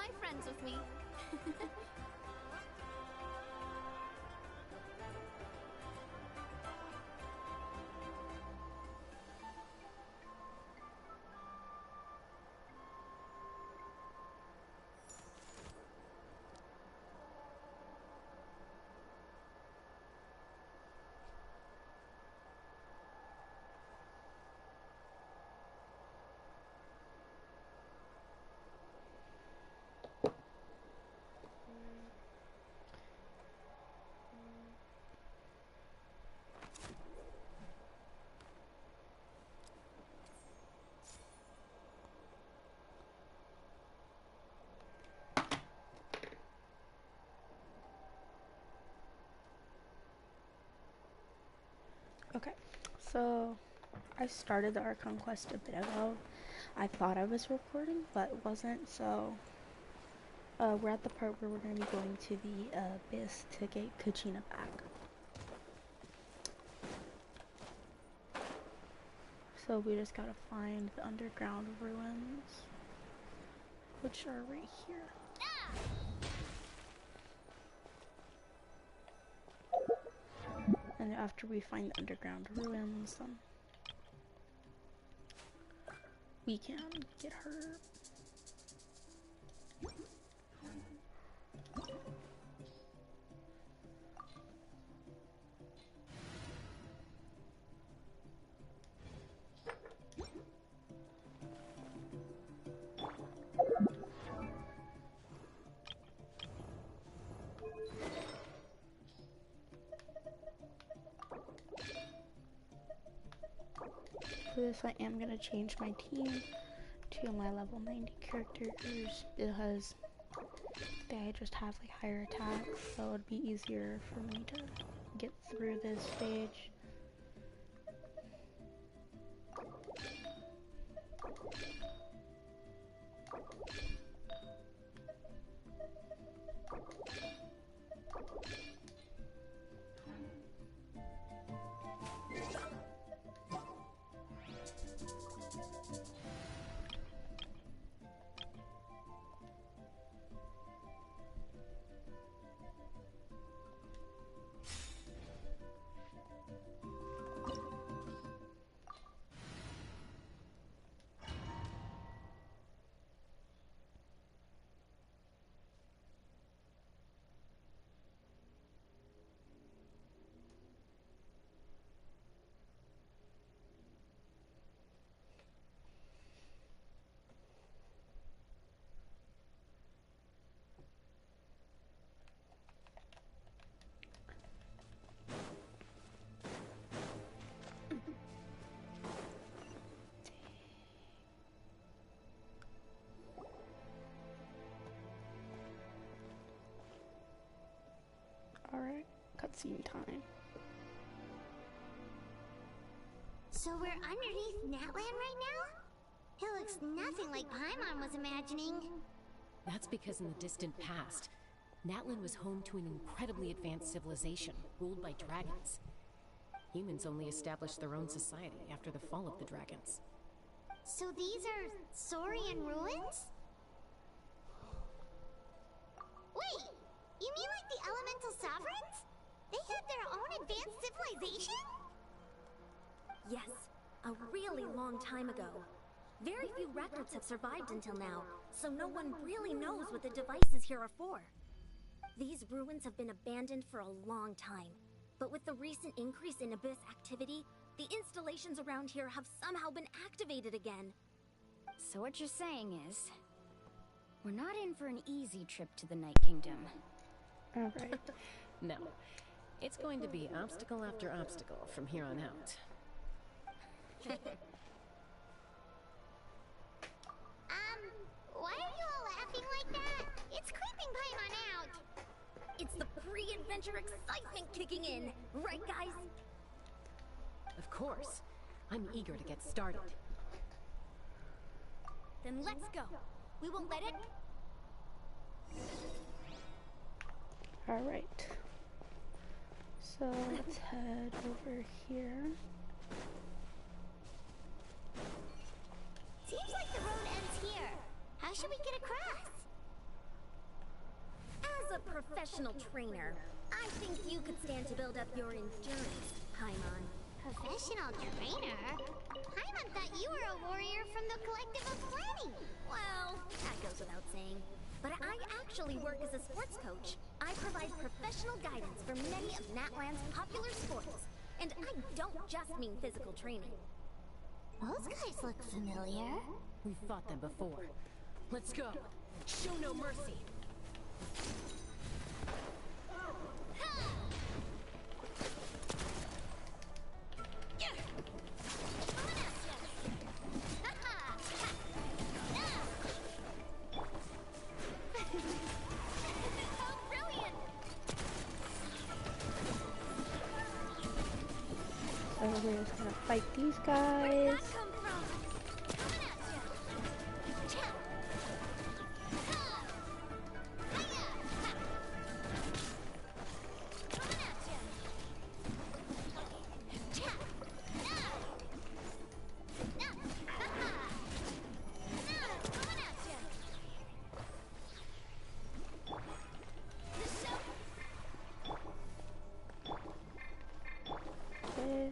my friends with me. Okay, so I started the Archon Quest a bit ago. I thought I was recording, but it wasn't, so we're at the part where we're going to be going to the abyss to get Kachina back. So we just gotta find the underground ruins, which are right here. And after we find the underground ruins, we can get her. For this, I am going to change my team to my level 90 characters because they just have like higher attacks, so it'd be easier for me to get through this stage. Alright, cutscene time. So we're underneath Natland right now? It looks nothing like Paimon was imagining. That's because in the distant past, Natlan was home to an incredibly advanced civilization ruled by dragons. Humans only established their own society after the fall of the dragons. So these are Saurian ruins? Wait, you mean like the elemental sovereigns? They had their own advanced civilization? Yes, a really long time ago. Very few records have survived until now, so no one really knows what the devices here are for. These ruins have been abandoned for a long time, but with the recent increase in Abyss activity, the installations around here have somehow been activated again. So what you're saying is, we're not in for an easy trip to the Night Kingdom. Alright. No, it's going to be obstacle after obstacle from here on out. Why are you all laughing like that? It's creeping Paimon out. It's the pre-adventure excitement kicking in, right guys? Of course, I'm eager to get started. Then let's go. We won't let it... Alright. So let's head over here. Seems like the road ends here. How should we get across? professional trainer. I think you could stand to build up your endurance, Paimon. Professional trainer? Paimon thought you were a warrior from the Collective of Planning. Well, that goes without saying. But I actually work as a sports coach. I provide professional guidance for many of Natlan's popular sports. And I don't just mean physical training. Those guys look familiar. We've fought them before. Let's go. Show no mercy. So we're just gonna fight these guys. Okay.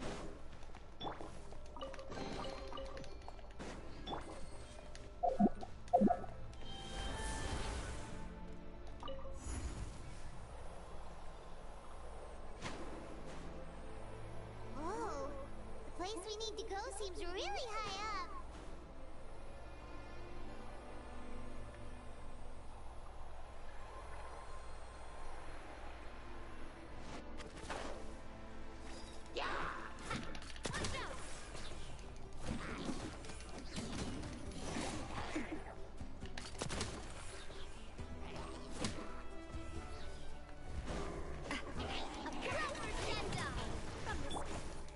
Whoa, the place we need to go seems really high up.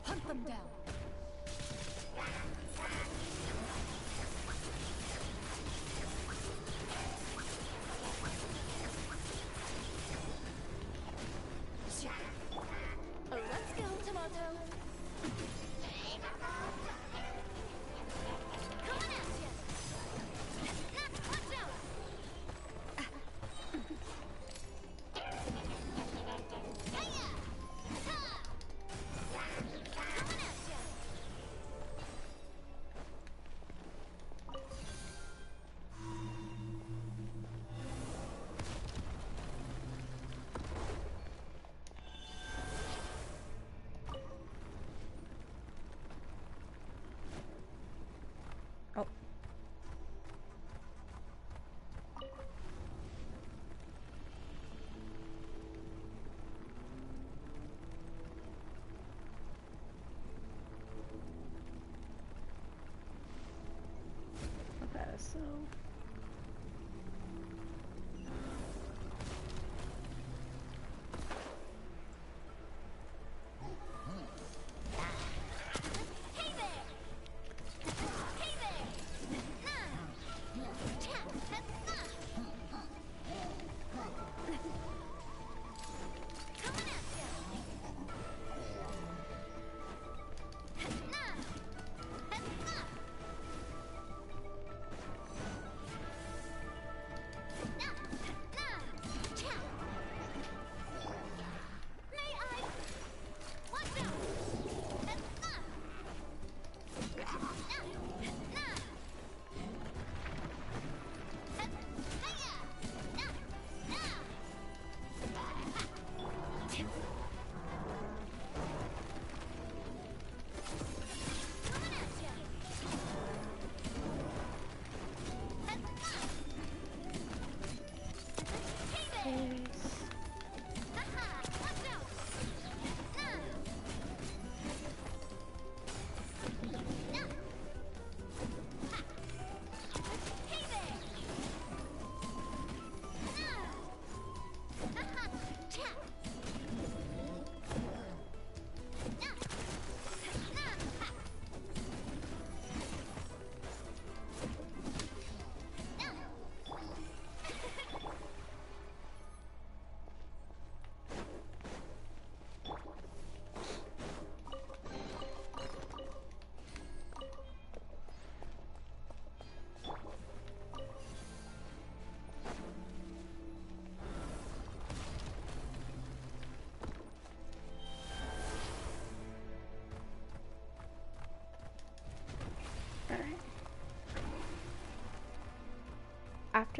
Hunt them down. Oh, let's go, Tomato. Coming at you! Watch out! Hiya! Ha! Coming at you!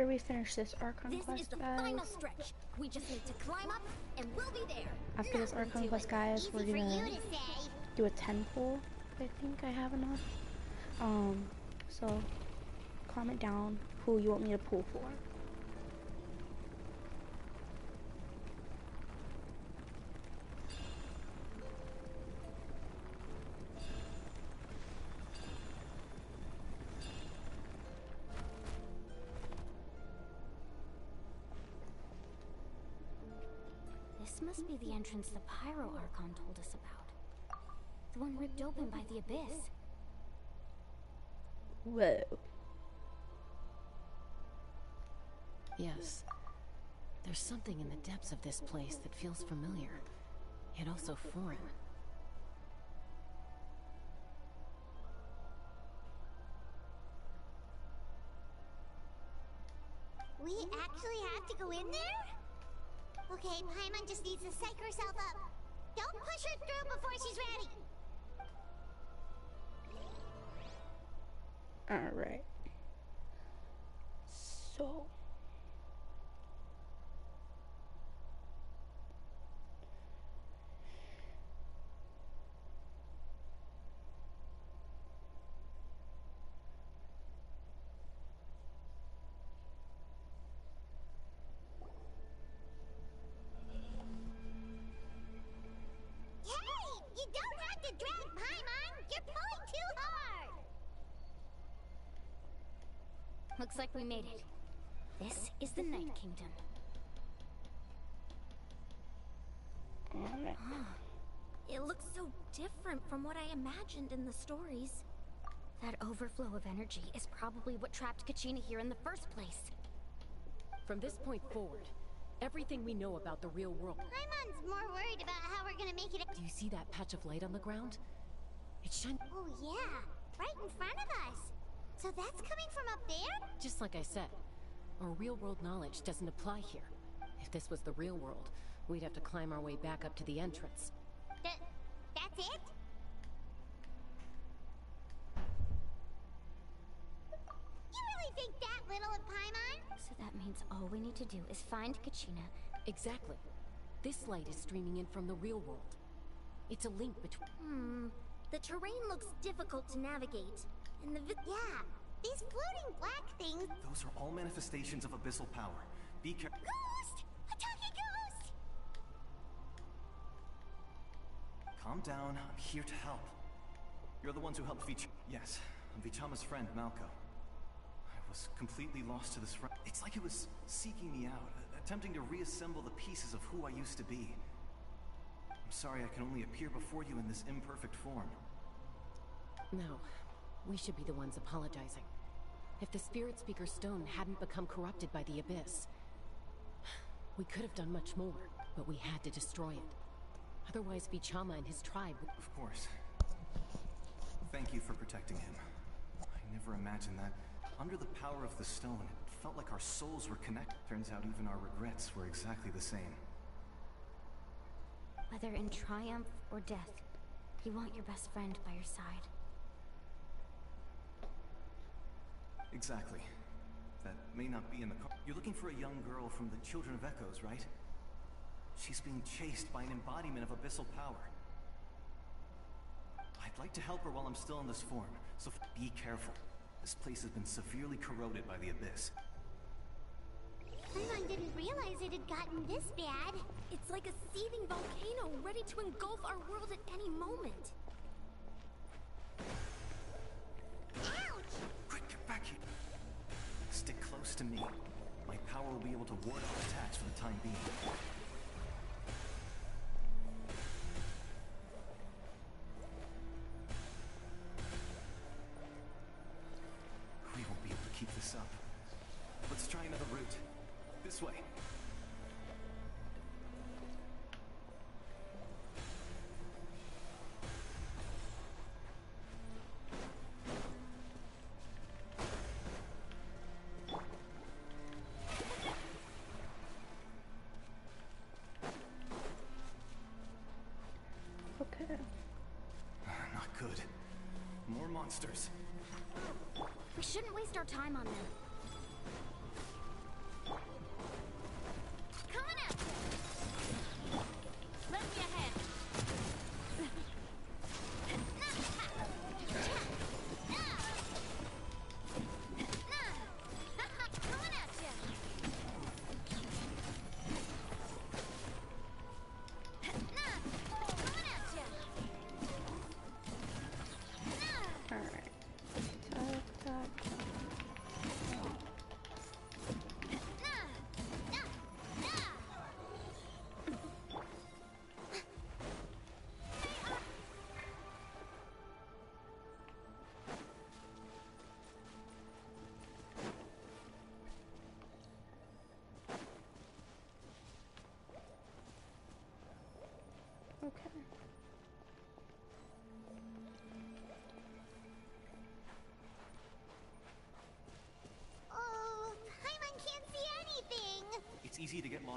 after we finish this Archon This is Quest, the guys, final stretch. We just need to climb up, and we'll be there. after this Nothing Archon to Quest, it. guys, Easy we're for gonna you to say. do a 10 pull. I think I have enough. So comment down who you want me to pull for. This must be the entrance the Pyro Archon told us about. The one ripped open by the Abyss. Whoa. Yes. There's something in the depths of this place that feels familiar, yet also foreign. We actually have to go in there? Okay, Paimon just needs to psych herself up. Don't push her through before she's ready. Alright. So. Hey! You don't have to drag Paimon! You're pulling too hard! Looks like we made it. This is the Night Kingdom. Alright. It looks so different from what I imagined in the stories. That overflow of energy is probably what trapped Kachina here in the first place. From this point forward, everything we know about the real world... Paimon's more worried about how we're gonna make it. Do you see that patch of light on the ground? It shines... Oh yeah, right in front of us. So that's coming from up there? Just like I said, our real-world knowledge doesn't apply here. If this was the real world, we'd have to climb our way back up to the entrance. That's it? You really think that little of Paimon? So that means all we need to do is find Kachina. Exactly. This light is streaming in from the real world. It's a link between... The terrain looks difficult to navigate. And Yeah, these floating black things. Those are all manifestations of abyssal power. Be careful. Ghost! A talking ghost! Calm down. I'm here to help. You're the ones who helped Vich. Yes, I'm Vichama's friend, Malco. I was completely lost to this. It's like it was seeking me out, attempting to reassemble the pieces of who I used to be. I'm sorry I can only appear before you in this imperfect form. No, we should be the ones apologizing. If the Spirit Speaker Stone hadn't become corrupted by the Abyss, we could have done much more, but we had to destroy it. Otherwise, Vichama and his tribe would... Of course. Thank you for protecting him. I never imagined that. Under the power of the stone, it felt like our souls were connected. Turns out even our regrets were exactly the same. Whether in triumph or death, you want your best friend by your side. Exactly. That may not be in the car. You're looking for a young girl from the Children of Echoes, right? She's being chased by an embodiment of abyssal power. I'd like to help her while I'm still in this form, so be careful. This place has been severely corroded by the Abyss. Paimon didn't realize it had gotten this bad. it's like a seething volcano ready to engulf our world at any moment. Ouch! Quick, get back here. Stick close to me. My power will be able to ward off attacks for the time being. We won't be able to keep this up. Let's try another route. This way. Okay. Not good. More monsters. We shouldn't waste our time on them.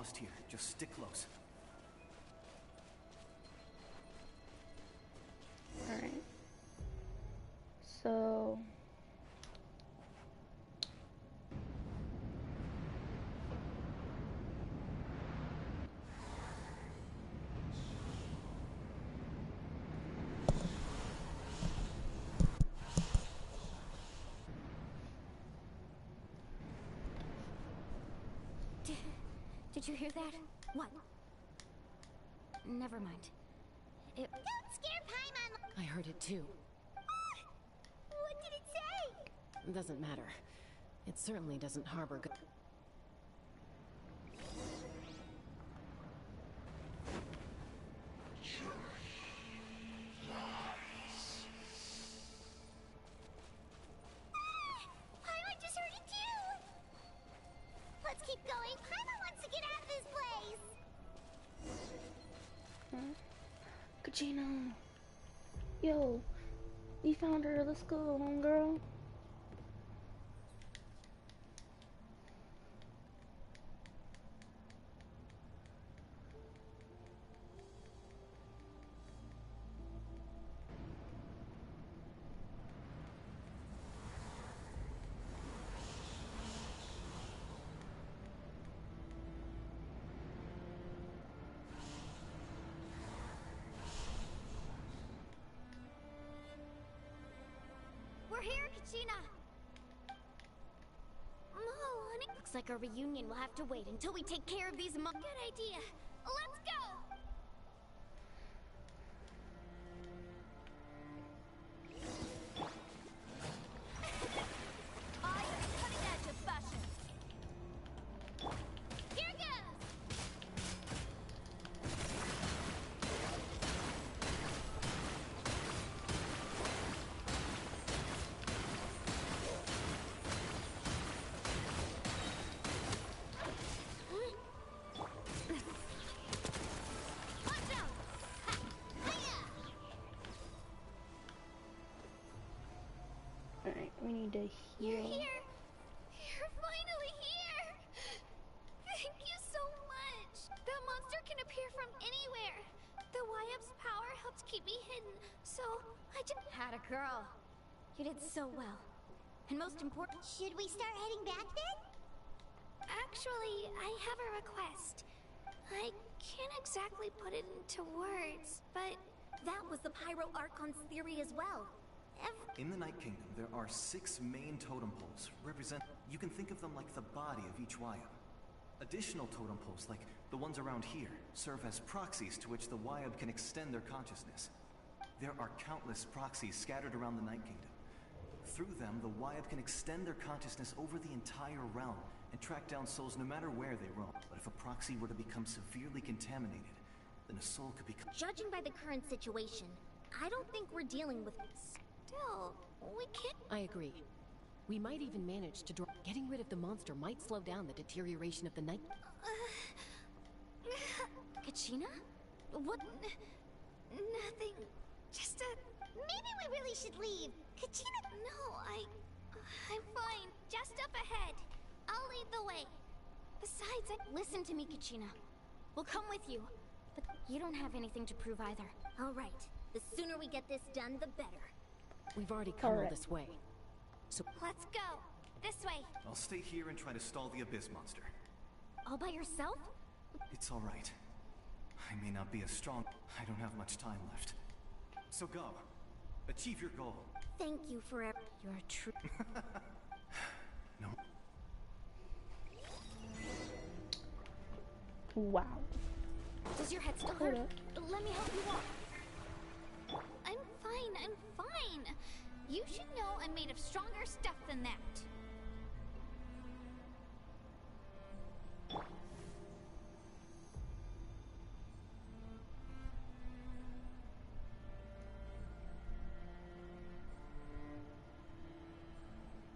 lost here. Just stick close. Alright. So... Did you hear that? What? Never mind. Don't scare Paimon! I heard it too. What did it say? Doesn't matter. It certainly doesn't harbor good. Paimon just heard it too! Let's keep going. Paimon wants to get out of this place! Kachina! Yo! We found her. Let's go, homegirl. We're here, Kachina! Oh, honey. Looks like our reunion will have to wait until we take care of these Good idea. Let's go! I am cutting edge of fashion. Here goes! Watch out! Ha! Hiya! Alright, we need to You're heal. here! You're finally here! Thank you so much! That monster can appear from anywhere! The YF's power helps keep me hidden, so I just... Had a girl. You did so well. And most important, Should we start heading back then? Actually, I have a request. I can't exactly put it into words, but that was the Pyro Archon's theory as well. In the Night Kingdom, there are 6 main totem poles. You can think of them like the body of each Wyab. Additional totem poles, like the ones around here, serve as proxies to which the Wyab can extend their consciousness. There are countless proxies scattered around the Night Kingdom. Through them, the Wyab can extend their consciousness over the entire realm and track down souls no matter where they roam. But if a proxy were to become severely contaminated, then a soul could become... Judging by the current situation, I don't think we're dealing with... still, we can't. I agree. We might even manage to draw. Getting rid of the monster might slow down the deterioration of the night. Kachina? What? Nothing. Just a. Maybe we really should leave. Kachina... No, I'm fine. Just up ahead. I'll lead the way. Besides, Listen to me, Kachina. We'll come with you. But you don't have anything to prove either. All right. The sooner we get this done, the better. We've already come all Alright. this way. So let's go. This way. I'll stay here and try to stall the Abyss monster. All by yourself? It's all right. I may not be as strong. I don't have much time left. So go. Achieve your goal. Thank you for You're a true... No. Wow. Does your head still Hold hurt? up. Let me help you walk. I'm fine. You should know I'm made of stronger stuff than that.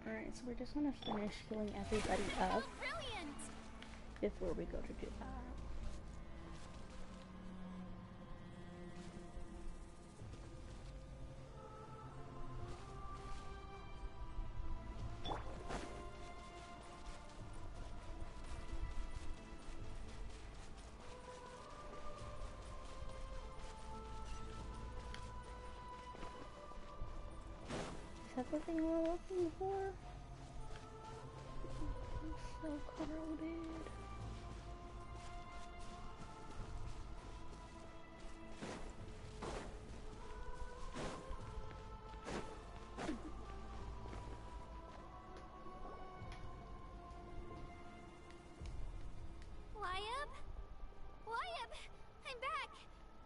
Alright, so we're just gonna finish healing everybody up Brilliant! before we go to do that. everything we're looking for. So corroded. Wyab? Wyab! I'm back!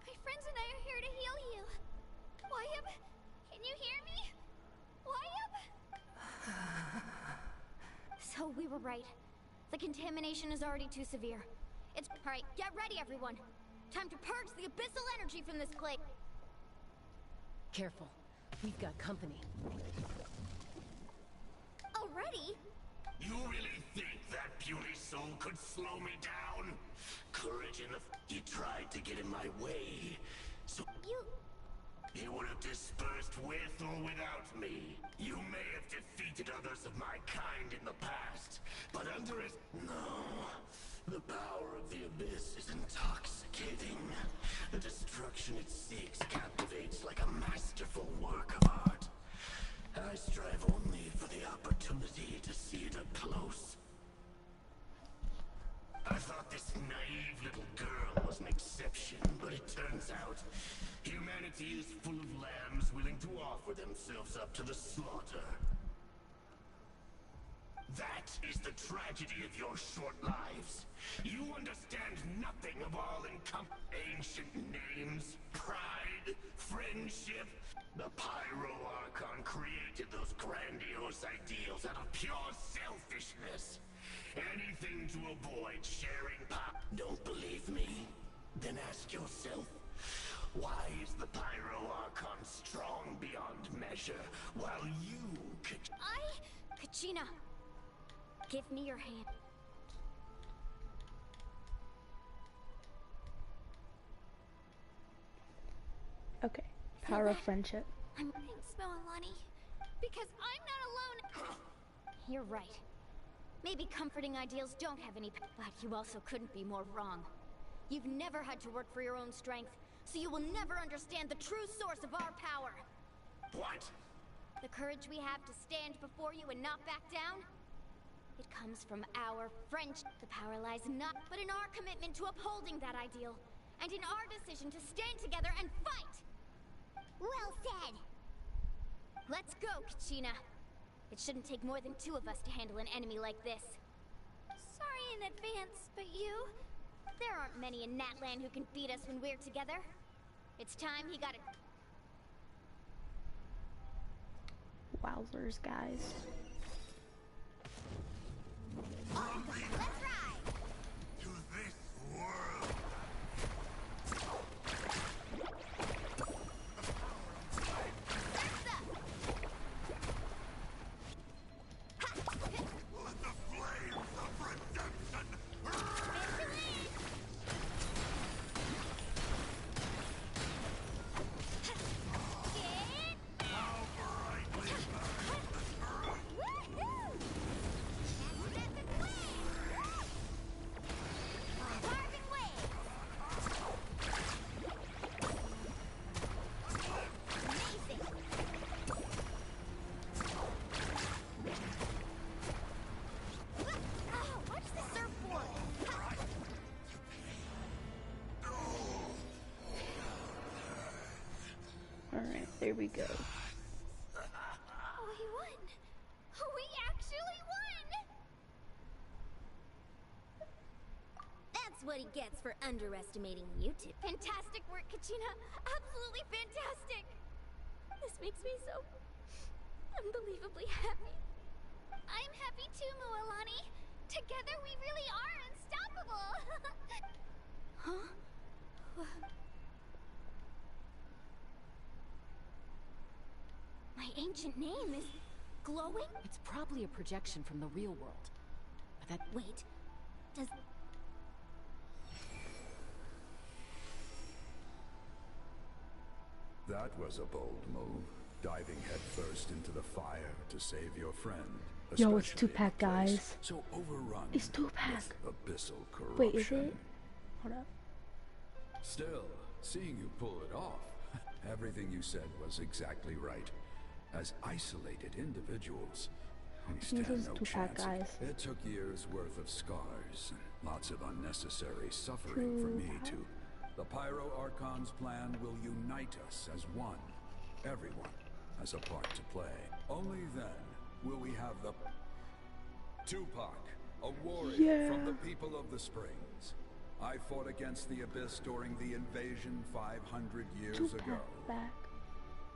My friends and I are here to heal you. Wyab, can you hear me? Wyab? So we were right. The contamination is already too severe. It's... Alright, get ready everyone! Time to purge the abyssal energy from this place! Careful. We've got company. Already? You really think that beauty soul could slow me down? Courage in the... He tried to get in my way. So... He would have dispersed with or without me. You may have defeated others of my kind in the past, but under it... No. The power of the abyss is intoxicating. The destruction it seeks captivates like a masterful work of art. I strive only for the opportunity to see it up close. I thought this naive little girl was an exception, but it turns out humanity is full of lambs willing to offer themselves up to the slaughter. That is the tragedy of your short lives. You understand nothing of ancient names, pride, friendship. The Pyro Archon created those grandiose ideals out of pure selfishness. Anything to avoid sharing power. Don't believe me? Then ask yourself, why is the Pyro Archon strong beyond measure, while you could... Kachina! Give me your hand. Okay. Power of friendship. Thanks, Moalani. Because I'm not alone. You're right. Maybe comforting ideals don't have any but you also couldn't be more wrong. You've never had to work for your own strength, so you will never understand the true source of our power. What? The courage we have to stand before you and not back down? It comes from our friendship. The power lies not but in our commitment to upholding that ideal, and in our decision to stand together and fight! Well said. Let's go, Kachina. It shouldn't take more than 2 of us to handle an enemy like this. Sorry in advance, but you... There aren't many in Natlan who can beat us when we're together. It's time he got it. Wowzers, guys. Let's ride! To this world. Let the flames of redemption how brightly Alright, there we go. Oh, we won! We actually won! That's what he gets for underestimating you two. Fantastic work, Kachina! Absolutely fantastic! This makes me so... unbelievably happy. I'm happy too, Moalani. Together we really are unstoppable! Huh? My ancient name is... glowing? It's probably a projection from the real world. But that... Wait, does... That was a bold move, diving headfirst into the fire to save your friend. Yo, it's especially in a Tupac, place guys. So overrun It's Tupac. with abyssal corruption. Wait, is it? Hold up. Still, seeing you pull it off, everything you said was exactly right. As isolated individuals, we This stand is no 2-pack, chance. guys. It took years worth of scars and lots of unnecessary suffering for me 2-pack. to... The Pyro Archon's plan will unite us as one. Everyone has a part to play. Only then will we have the... Tupac, a warrior from the people of the Springs. I fought against the Abyss during the invasion 500 years ago. Back.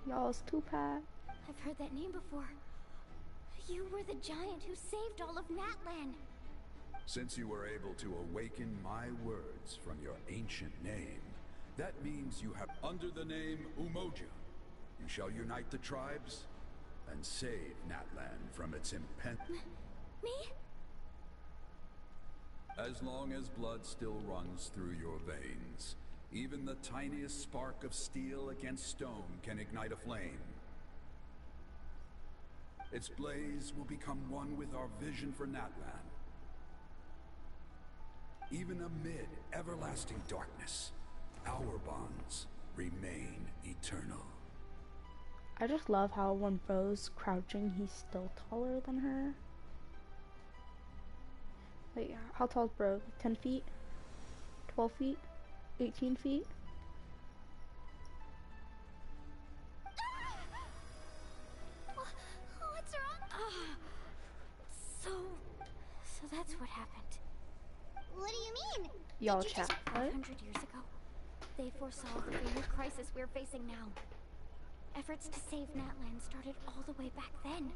Y'all, it's 2-pack. I've heard that name before. You were the giant who saved all of Natlan. Since you were able to awaken my words from your ancient name, that means you have, under the name Umoja, you shall unite the tribes and save Natlan from its impending... Me? As long as blood still runs through your veins, even the tiniest spark of steel against stone can ignite a flame. Its blaze will become one with our vision for Natlan. Even amid everlasting darkness, our bonds remain eternal. I just love how when Bro's crouching, he's still taller than her. Wait, how tall is Bro? 10 feet? 12 feet? 18 feet? What's wrong? So that's what happened. What do you mean? Y'all Did you chat. What? 500 years ago, they foresaw the very crisis we're facing now. Efforts to save Natlan started all the way back then.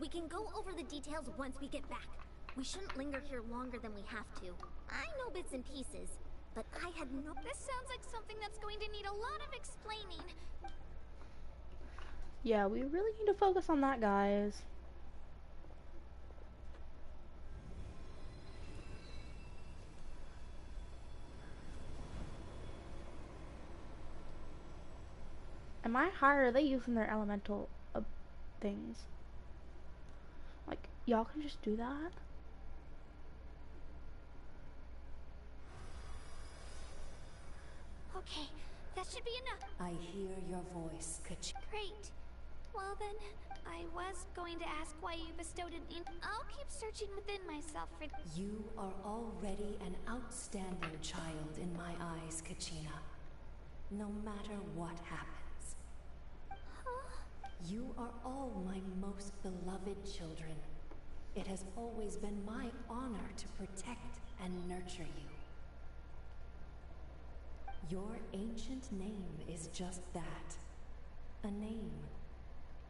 We can go over the details once we get back. We shouldn't linger here longer than we have to. I know bits and pieces, but I had no... This sounds like something that's going to need a lot of explaining. Yeah, we really need to focus on that, guys. Am I high, or are they using their elemental things? Like, y'all can just do that? Okay, that should be enough. I hear your voice, Great. Well then, I was going to ask why you bestowed it in... I'll keep searching within myself for... You are already an outstanding child in my eyes, Kachina. No matter what happens. You are all my most beloved children. It has always been my honor to protect and nurture you. Your ancient name is just that. A name.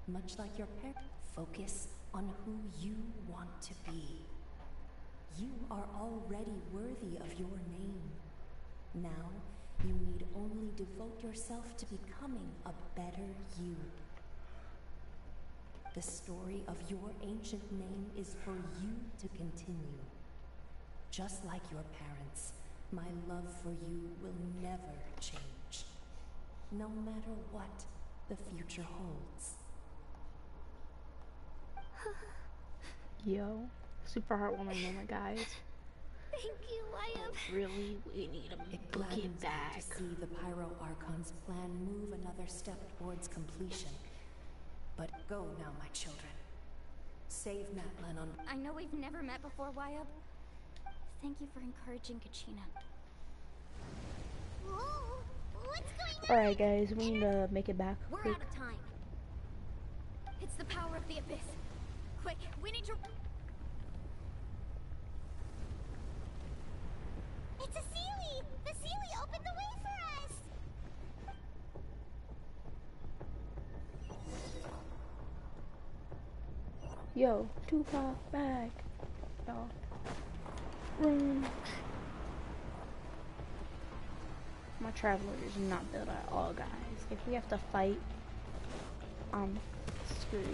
Much like your parents. Focus on who you want to be. You are already worthy of your name. Now, you need only devote yourself to becoming a better you. The story of your ancient name is for you to continue. Just like your parents, my love for you will never change. No matter what the future holds. Yo, super heartwarming moment, guys. Thank you, Wyatt. Really, we need to It look gladdens it me back. to see the Pyro Archon's plan move another step towards completion. But go now, my children. Save Natlan on... I know we've never met before, Wyatt. Thank you for encouraging Kachina. Whoa, what's going on? Alright, guys, we need to make it back We're quick. out of time. It's the power of the Abyss. Quick, we need to... It's a Sealy! The Sealy opened the way for us! Yo, Tupac back. Yo. Run. My traveler is not built at all, guys. If we have to fight, I'm screwed.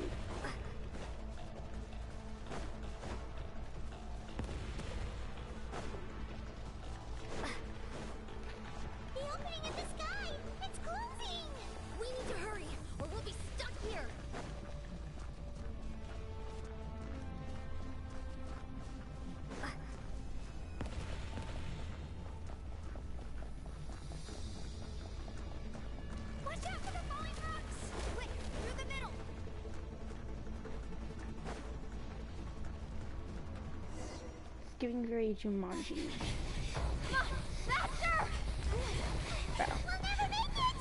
The opening in the sky! It's closing! We need to hurry, or we'll be stuck here. Watch out for the falling rocks! Quick, through the middle! giving very Jumanji. Come on, faster! Bro. We'll never make it!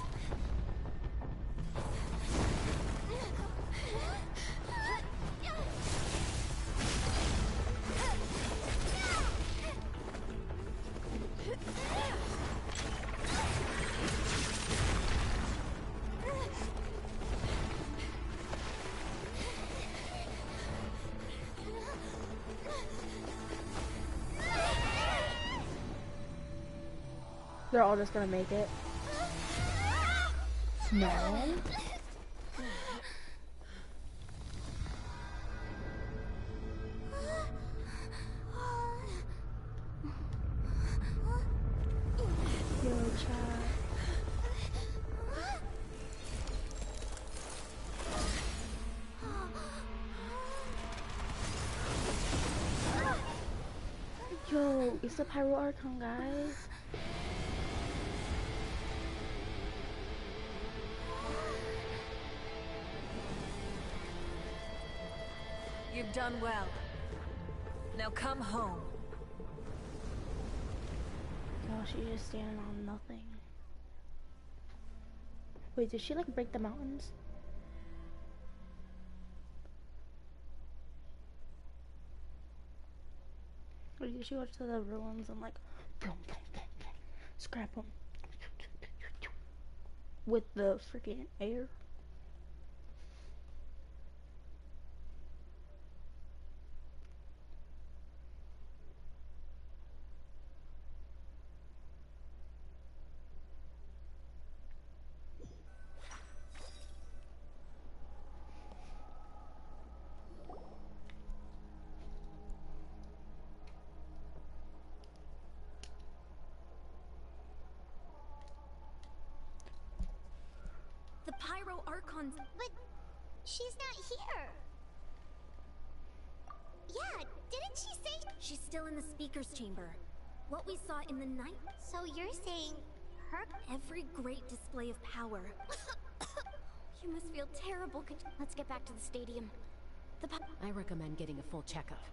They're all just gonna make it. No. Yo, chat. Yo, it's the Pyro Archon, guys. You've done well. Now come home. Oh, she's just standing on nothing. Wait, did she like break the mountains? Or did she go to the ruins and like scrap them with the freaking air? The Pyro Archons. But she's not here. Yeah, didn't she say... She's still in the speaker's chamber. What we saw in the night. So you're saying her... Every great display of power. You must feel terrible. Let's get back to the stadium. I recommend getting a full checkup.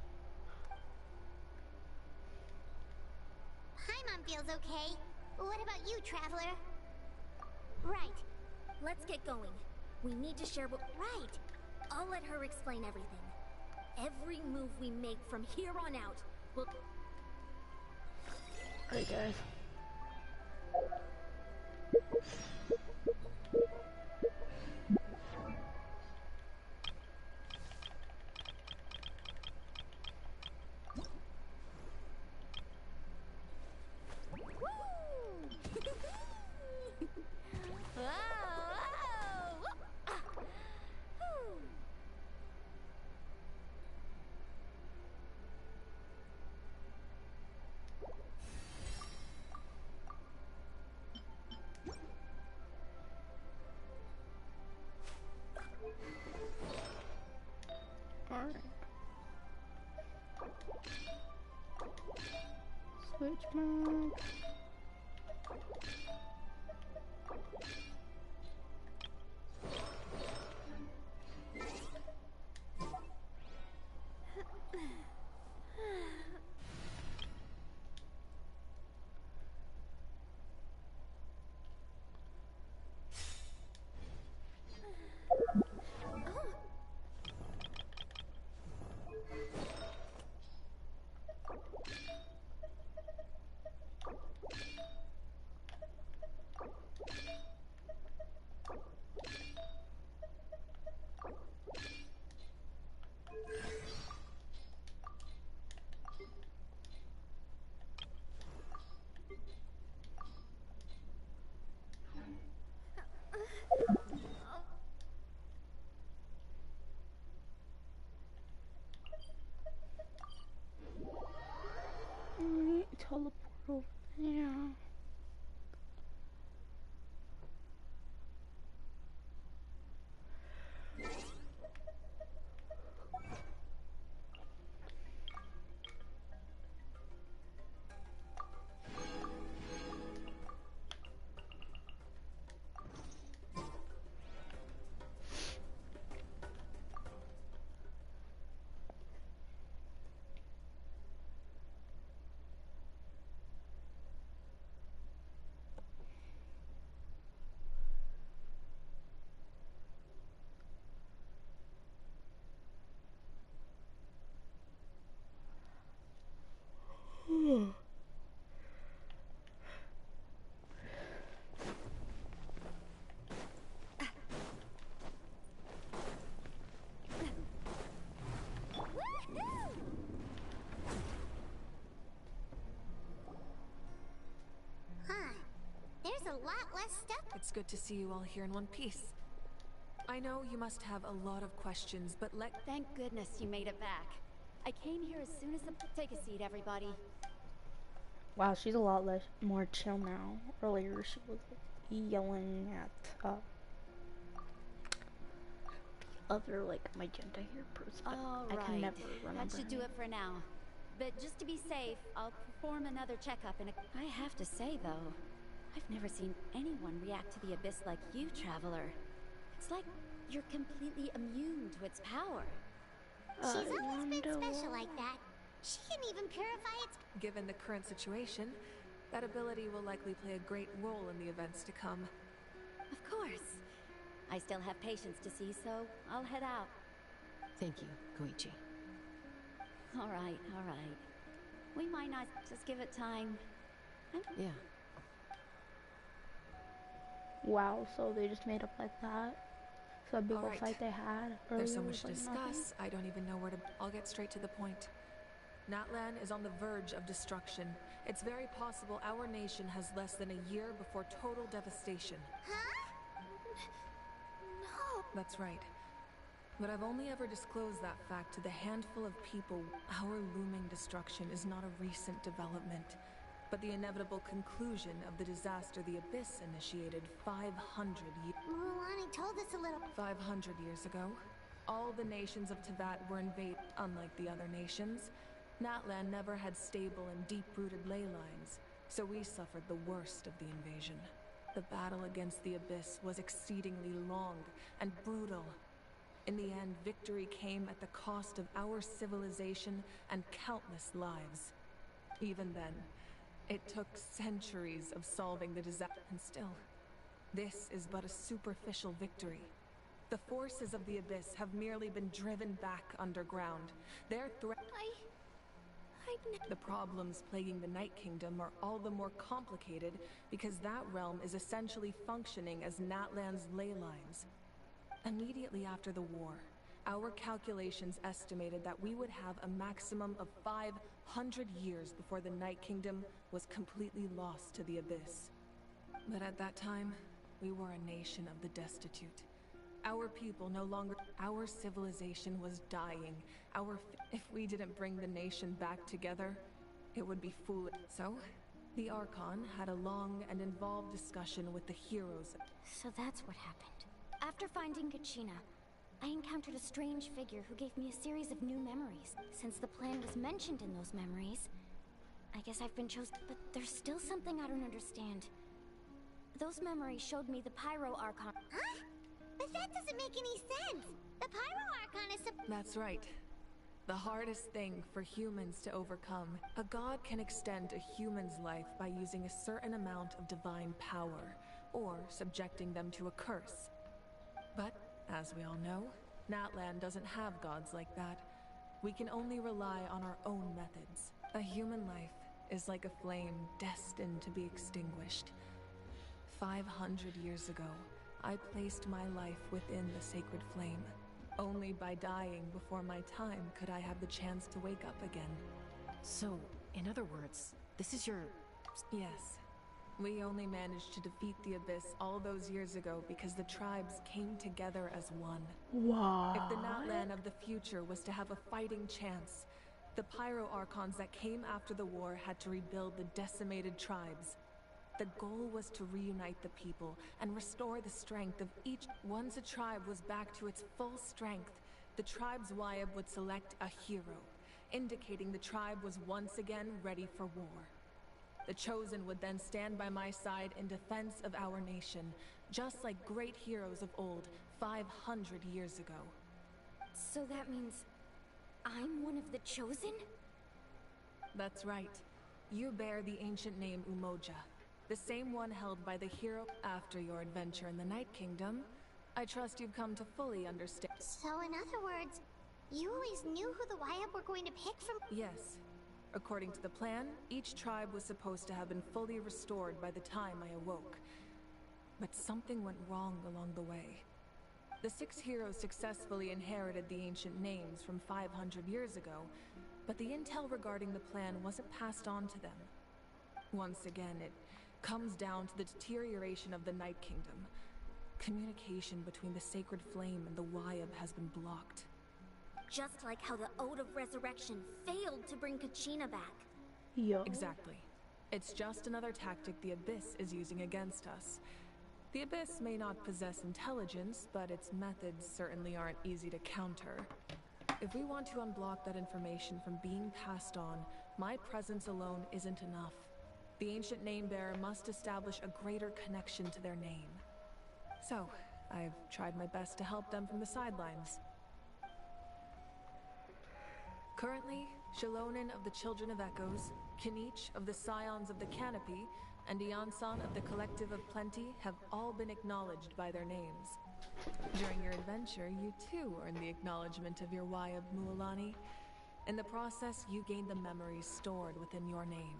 Paimon feels okay. What about you, Traveler? Right. Let's get going. We need to share what... Right. I'll let her explain everything. Every move we make from here on out will... Alright, guys. Alright. Switch mode. Alright, teleport over there. messed up. It's good to see you all here in one piece. I know you must have a lot of questions, but Thank goodness you made it back. I came here as soon as the... Take a seat, everybody. Wow, she's a lot more chill now. Earlier, she was yelling at the other, like, magenta hair person. All I right. can never remember. That should do it for now. But just to be safe, I'll perform another checkup in a... I have to say, though, I've never seen anyone react to the Abyss like you, Traveler. It's like you're completely immune to its power. She's always been special like that. She can even purify its... given the current situation, that ability will likely play a great role in the events to come. Of course. I still have patients to see, so I'll head out. Thank you, Koichi. All right, all right. We might not just give it time. Yeah. Wow, so they just made up like that? So a big old Alright. fight they had earlier There's so much was to like nothing? discuss, I don't even know where to... I'll get straight to the point. Natlan is on the verge of destruction. It's very possible our nation has less than a year before total devastation. Huh? No. That's right. But I've only ever disclosed that fact to the handful of people. Our looming destruction is not a recent development, but the inevitable conclusion of the disaster the Abyss initiated 500 years... Mulan told us a little... 500 years ago, all the nations of Teyvat were invaded. Unlike the other nations, Natlan never had stable and deep-rooted ley lines, so we suffered the worst of the invasion. The battle against the Abyss was exceedingly long and brutal. In the end, victory came at the cost of our civilization and countless lives. Even then, it took centuries of solving the disaster, and still, this is but a superficial victory. The forces of the Abyss have merely been driven back underground. Their threat... The problems plaguing the Night Kingdom are all the more complicated because that realm is essentially functioning as Natlan's ley lines. Immediately after the war, our calculations estimated that we would have a maximum of 500 years before the Night Kingdom was completely lost to the Abyss. But at that time, we were a nation of the destitute. Our people no longer... Our civilization was dying. If we didn't bring the nation back together, it would be foolish. So, the Archon had a long and involved discussion with the heroes. So that's what happened. After finding Kachina, I encountered a strange figure who gave me a series of new memories. Since the plan was mentioned in those memories, I guess I've been chosen. But there's still something I don't understand. Those memories showed me the Pyro Archon. Huh? But that doesn't make any sense. The Pyro Archon is... That's right. The hardest thing for humans to overcome. A god can extend a human's life by using a certain amount of divine power, or subjecting them to a curse. But, as we all know, Natlan doesn't have gods like that. We can only rely on our own methods. A human life is like a flame destined to be extinguished. 500 years ago, I placed my life within the sacred flame. Only by dying before my time could I have the chance to wake up again. So, in other words, this is your... Yes. We only managed to defeat the Abyss all those years ago because the tribes came together as one. Wow. If the Natlan of the future was to have a fighting chance, the Pyro Archons that came after the war had to rebuild the decimated tribes. The goal was to reunite the people and restore the strength of each. Once a tribe was back to its full strength, the tribe's Wayab would select a hero, indicating the tribe was once again ready for war. The Chosen would then stand by my side in defense of our nation, just like great heroes of old 500 years ago. So that means I'm one of the Chosen? That's right. You bear the ancient name Umoja. The same one held by the hero after your adventure in the Night Kingdom. I trust you've come to fully understand. So in other words, you always knew who the Wayab were going to pick from? Yes. According to the plan, each tribe was supposed to have been fully restored by the time I awoke. But something went wrong along the way. The 6 heroes successfully inherited the ancient names from 500 years ago, but the intel regarding the plan wasn't passed on to them. Once again, it comes down to the deterioration of the Night Kingdom. Communication between the Sacred Flame and the Wyab has been blocked. Just like how the Ode of Resurrection failed to bring Kachina back. Yo. Exactly. It's just another tactic the Abyss is using against us. The Abyss may not possess intelligence, but its methods certainly aren't easy to counter. If we want to unblock that information from being passed on, my presence alone isn't enough. The ancient name-bearer must establish a greater connection to their name. So, I've tried my best to help them from the sidelines. Currently, Shilonen of the Children of Echoes, Kinich of the Scions of the Canopy, and Iansan of the Collective of Plenty have all been acknowledged by their names. During your adventure, you too earned the acknowledgement of your Wyab, Mualani. In the process, you gained the memories stored within your name.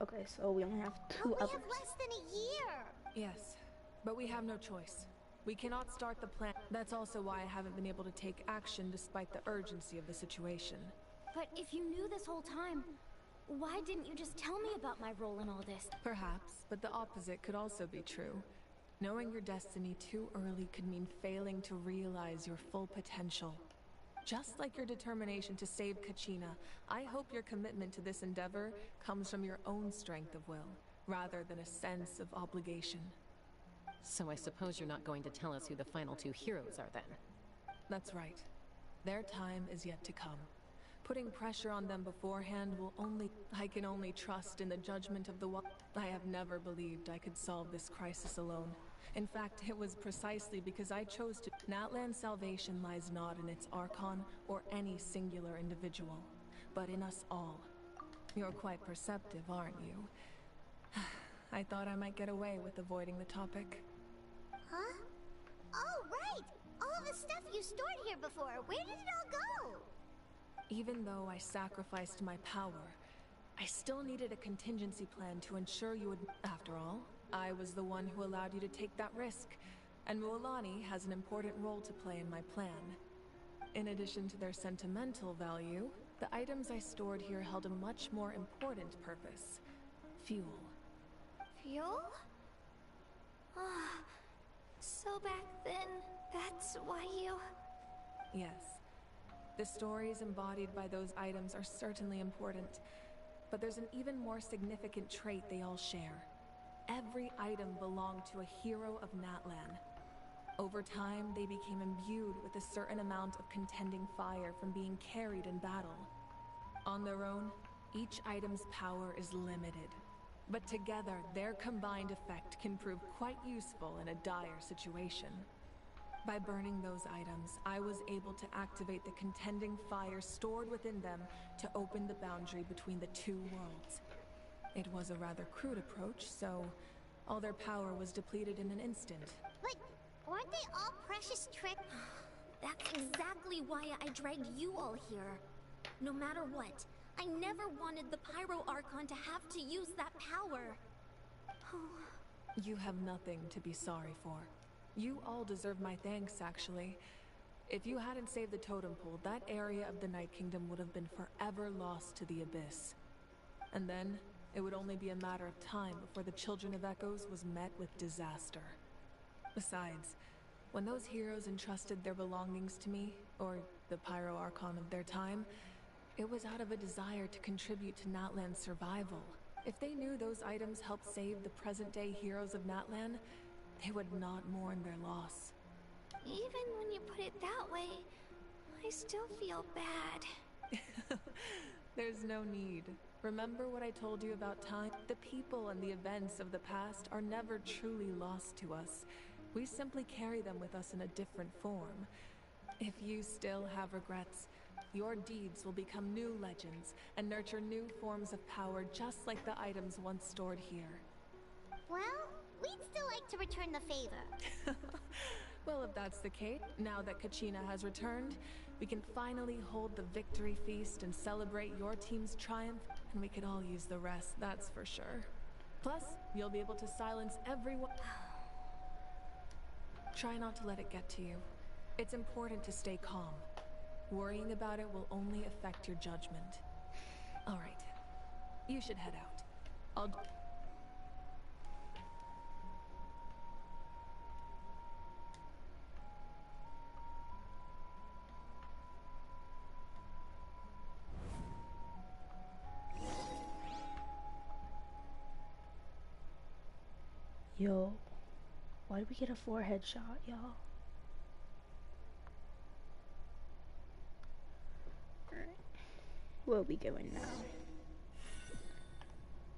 Okay, so we only have two But we others. have less than a year! Yes, but we have no choice. We cannot start the plan. That's also why I haven't been able to take action despite the urgency of the situation. But if you knew this whole time, why didn't you just tell me about my role in all this? Perhaps, but the opposite could also be true. Knowing your destiny too early could mean failing to realize your full potential. Just like your determination to save Kachina, I hope your commitment to this endeavor comes from your own strength of will, rather than a sense of obligation. So I suppose you're not going to tell us who the final two heroes are then? That's right. Their time is yet to come. Putting pressure on them beforehand will only... I can only trust in the judgment of the one. I have never believed I could solve this crisis alone. In fact, it was precisely because I chose to... Natlan's salvation lies not in its Archon or any singular individual, but in us all. You're quite perceptive, aren't you? I thought I might get away with avoiding the topic. Huh? Oh, right! All the stuff you stored here before, where did it all go? Even though I sacrificed my power, I still needed a contingency plan to ensure you would... After all, I was the one who allowed you to take that risk, and Mualani has an important role to play in my plan. In addition to their sentimental value, the items I stored here held a much more important purpose. Fuel. Fuel? Ah, so back then, that's why you... Yes. The stories embodied by those items are certainly important, but there's an even more significant trait they all share. Every item belonged to a hero of Natlan. Over time, they became imbued with a certain amount of contending fire from being carried in battle. On their own, each item's power is limited, but together, their combined effect can prove quite useful in a dire situation. By burning those items, I was able to activate the contending fire stored within them to open the boundary between the two worlds. It was a rather crude approach, so all their power was depleted in an instant. But weren't they all precious trick? That's exactly why I dragged you all here. No matter what, I never wanted the Pyro Archon to have to use that power. You have nothing to be sorry for. You all deserve my thanks, actually. If you hadn't saved the totem pole, that area of the Night Kingdom would have been forever lost to the Abyss. And then, it would only be a matter of time before the Children of Echoes was met with disaster. Besides, when those heroes entrusted their belongings to me, or the Pyro Archon of their time, it was out of a desire to contribute to Natlan's survival. If they knew those items helped save the present-day heroes of Natlan, they would not mourn their loss. Even when you put it that way, I still feel bad. There's no need. Remember what I told you about time? The people and the events of the past are never truly lost to us. We simply carry them with us in a different form. If you still have regrets, your deeds will become new legends and nurture new forms of power just like the items once stored here. Well, we'd still like to return the favor. Well, if that's the case, now that Kachina has returned, we can finally hold the victory feast and celebrate your team's triumph, and we could all use the rest, that's for sure. Plus, you'll be able to silence everyone. Try not to let it get to you. It's important to stay calm. Worrying about it will only affect your judgment. All right. You should head out. Yo, why did we get a forehead shot, y'all? Alright, where are we going now?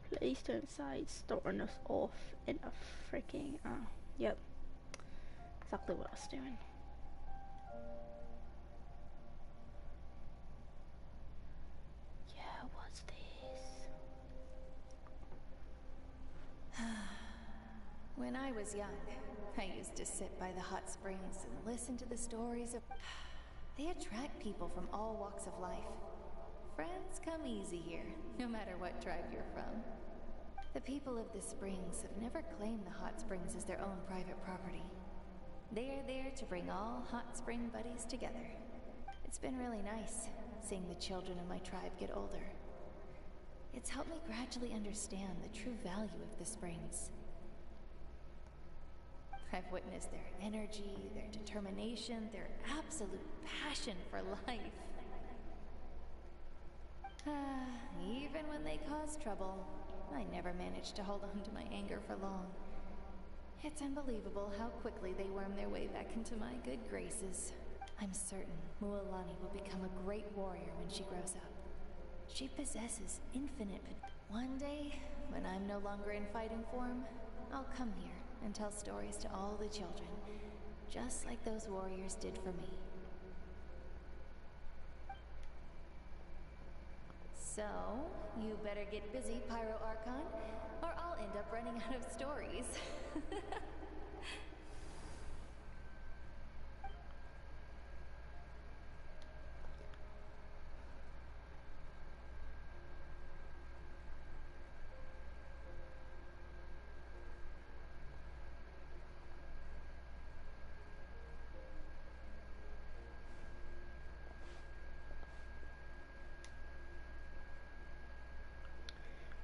Please turn sides, starting us off in a freaking, yep, exactly what I was doing. Yeah, what's this? When I was young, I used to sit by the hot springs and listen to the stories of... They attract people from all walks of life. Friends come easy here, no matter what tribe you're from. The people of the springs have never claimed the hot springs as their own private property. They are there to bring all hot spring buddies together. It's been really nice, seeing the children of my tribe get older. It's helped me gradually understand the true value of the springs. I've witnessed their energy, their determination, their absolute passion for life. Even when they cause trouble, I never managed to hold on to my anger for long. It's unbelievable how quickly they worm their way back into my good graces. I'm certain Mualani will become a great warrior when she grows up. She possesses infinite potential. One day, when I'm no longer in fighting form, I'll come here and tell stories to all the children, just like those warriors did for me. So, you better get busy, Pyro Archon, or I'll end up running out of stories.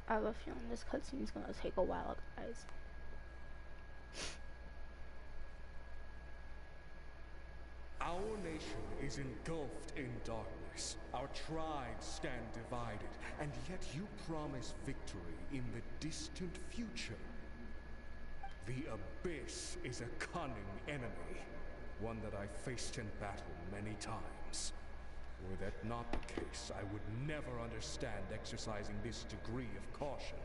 I have a feeling this cutscene's gonna take a while, guys. Our nation is engulfed in darkness. Our tribes stand divided, and yet you promise victory in the distant future. The Abyss is a cunning enemy, one that I faced in battle many times. Were that not the case, I would never understand exercising this degree of caution.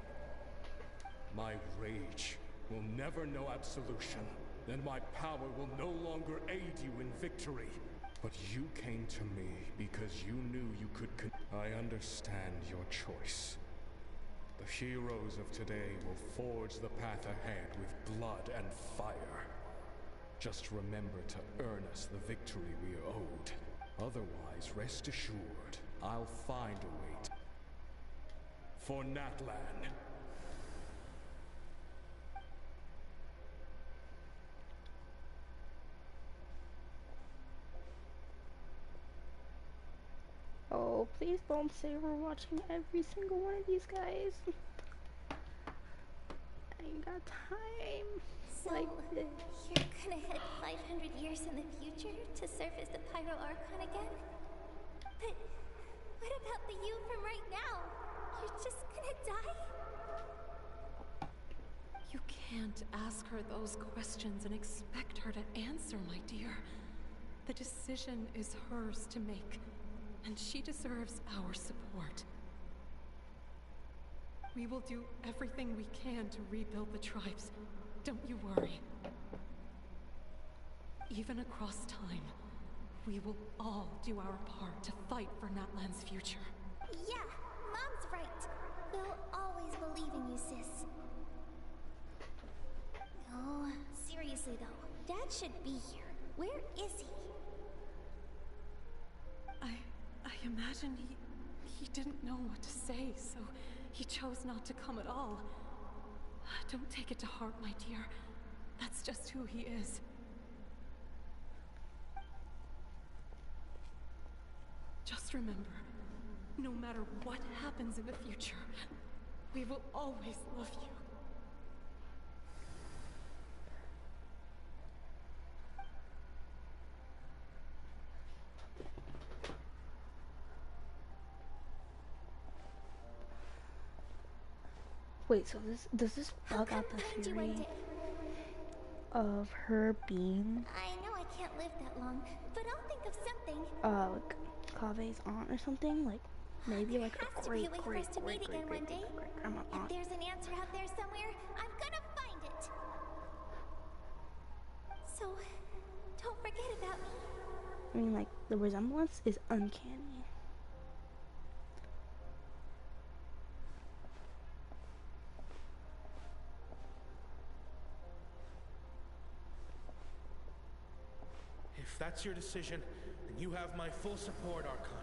My rage will never know absolution, and my power will no longer aid you in victory. But you came to me because you knew you could I understand your choice. The heroes of today will forge the path ahead with blood and fire. Just remember to earn us the victory we are owed. Otherwise, rest assured, I'll find a way for Natlan. Oh, please don't say we're watching every single one of these guys. I ain't got time. So, like this. You're gonna head 500 years in the future to serve as the Pyro Archon again? But what about the you from right now? You're just gonna die? You can't ask her those questions and expect her to answer, my dear. The decision is hers to make, and she deserves our support. We will do everything we can to rebuild the tribes. Don't you worry. Even across time, we will all do our part to fight for Natlan's future. Yeah, Mom's right. We'll always believe in you, sis. No, seriously though, Dad should be here. Where is he? I imagine he didn't know what to say, so he chose not to come at all. Don't take it to heart, my dear. That's just who he is. Just remember, no matter what happens in the future, we will always love you. Wait, so does this How bug come out the find you Fury? one day? of her being I know I can't live that long, but I'll think of something. like Kave's aunt or something, like maybe like There a has to be a way for great us to meet again one day. grandma If aunt. there's an answer out there somewhere, I'm gonna find it. So, don't forget about me. I mean, like, the resemblance is uncanny. If that's your decision, then you have my full support, Archon.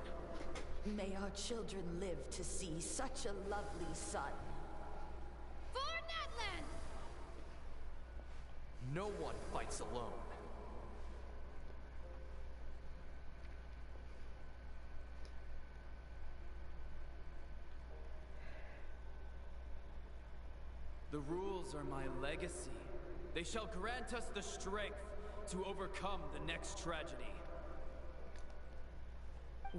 May our children live to see such a lovely son. For Natlan! No one fights alone. The rules are my legacy. They shall grant us the strength to overcome the next tragedy.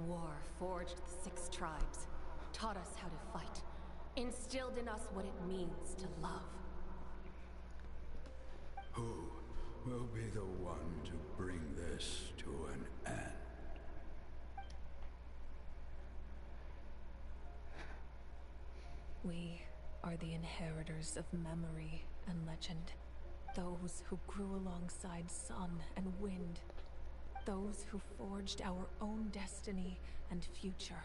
War forged the 6 tribes, taught us how to fight, instilled in us what it means to love. Who will be the one to bring this to an end? We are the inheritors of memory and legend. Those who grew alongside sun and wind. Those who forged our own destiny and future.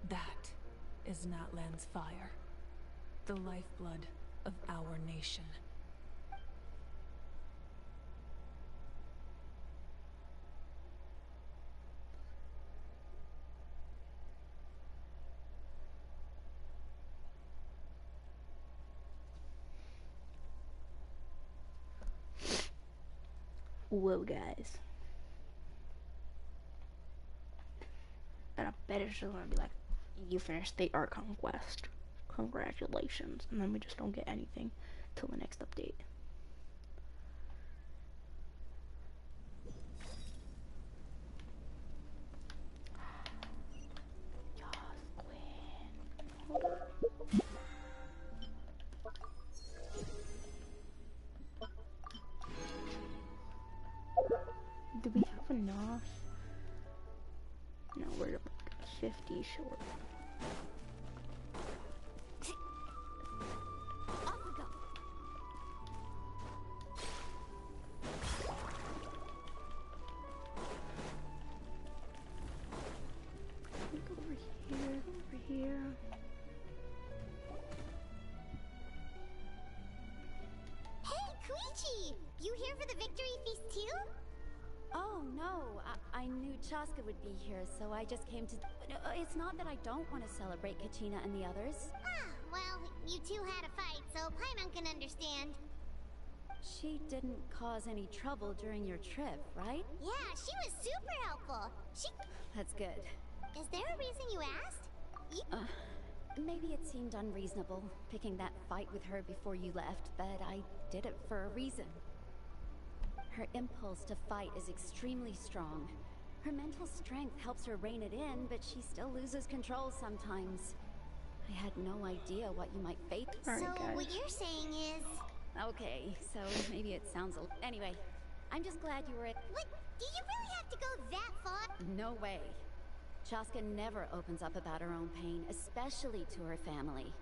That is Natlan's fire. The lifeblood of our nation. Whoa, guys. And I bet it's just gonna be like, you finished the Archon Quest. Congratulations. And then we just don't get anything till the next update. Do we have enough? No, we're like 50 short. Off we go. Look over here, over here. Hey, Koichi! You here for the victory feast too? Oh, no. I knew Chaska would be here, so I just came to... It's not that I don't want to celebrate Kachina and the others. Ah, well, you two had a fight, so Paimon can understand. She didn't cause any trouble during your trip, right? Yeah, she was super helpful. That's good. Is there a reason you asked? Maybe it seemed unreasonable, picking that fight with her before you left, but I did it for a reason. Her impulse to fight is extremely strong. Her mental strength helps her rein it in, but she still loses control sometimes. I had no idea what you might face. So what you're saying is... Okay, so maybe it sounds a... Anyway, I'm just glad you were at... What? Do you really have to go that far? No way. Chaska never opens up about her own pain, especially to her family.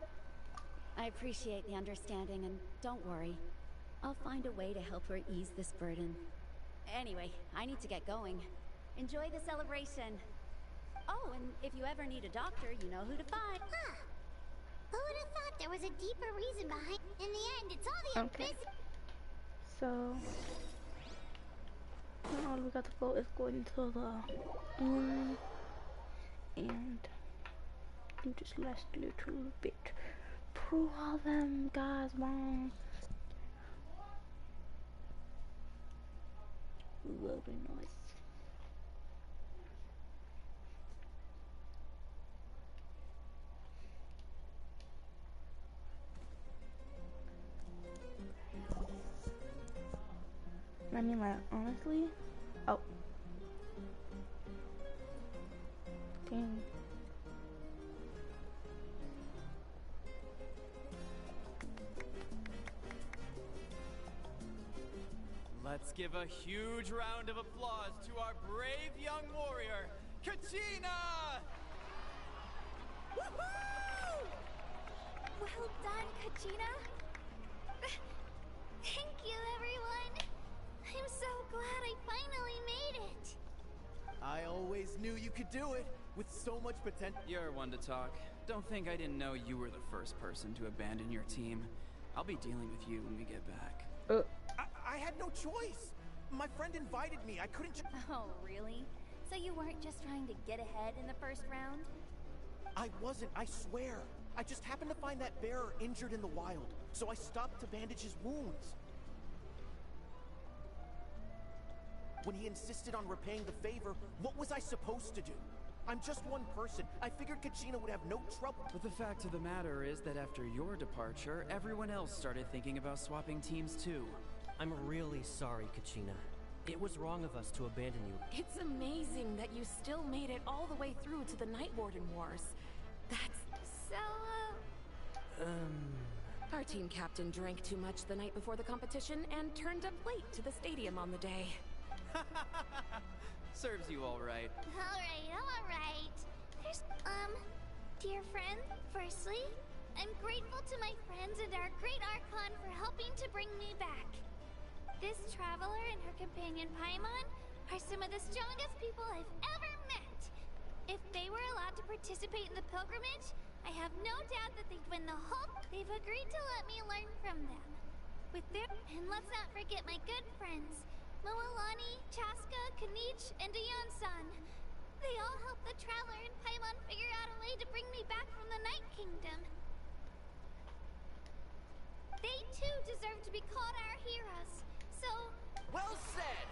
I appreciate the understanding, and don't worry. I'll find a way to help her ease this burden. Anyway, I need to get going. Enjoy the celebration. Oh, and if you ever need a doctor, you know who to find. Huh. Who would have thought there was a deeper reason behind... In the end, it's all the Okay. So... now all we got to go is go into the... and... do this last little bit. Prove all them guys wrong. Very nice. I mean, like, honestly, oh, dang. give a huge round of applause to our brave young warrior, Kachina! Woohoo! Well done, Kachina. Thank you, everyone. I'm so glad I finally made it. I always knew you could do it, with so much potential. You're one to talk. Don't think I didn't know you were the first person to abandon your team. I'll be dealing with you when we get back. I had no choice. My friend invited me. I couldn't. Oh, really? So you weren't just trying to get ahead in the first round? I wasn't, I swear. I just happened to find that bearer injured in the wild, so I stopped to bandage his wounds. When he insisted on repaying the favor, what was I supposed to do? I'm just one person. I figured Kachina would have no trouble. But the fact of the matter is that after your departure, everyone else started thinking about swapping teams too. I'm really sorry, Kachina. It was wrong of us to abandon you. It's amazing that you still made it all the way through to the Night Warden Wars. That's... So, Our team captain drank too much the night before the competition and turned up late to the stadium on the day. Serves you all right. Alright. There's, dear friend, firstly, I'm grateful to my friends and our great Archon for helping to bring me back. This traveler and her companion Paimon are some of the strongest people I've ever met. If they were allowed to participate in the pilgrimage, I have no doubt that they'd win the whole... They've agreed to let me learn from them. With their... And let's not forget my good friends, Moalani, Chaska, Kanich, and Dayan-san. They all helped the traveler and Paimon figure out a way to bring me back from the Night Kingdom. They too deserve to be called our heroes, so... Well said!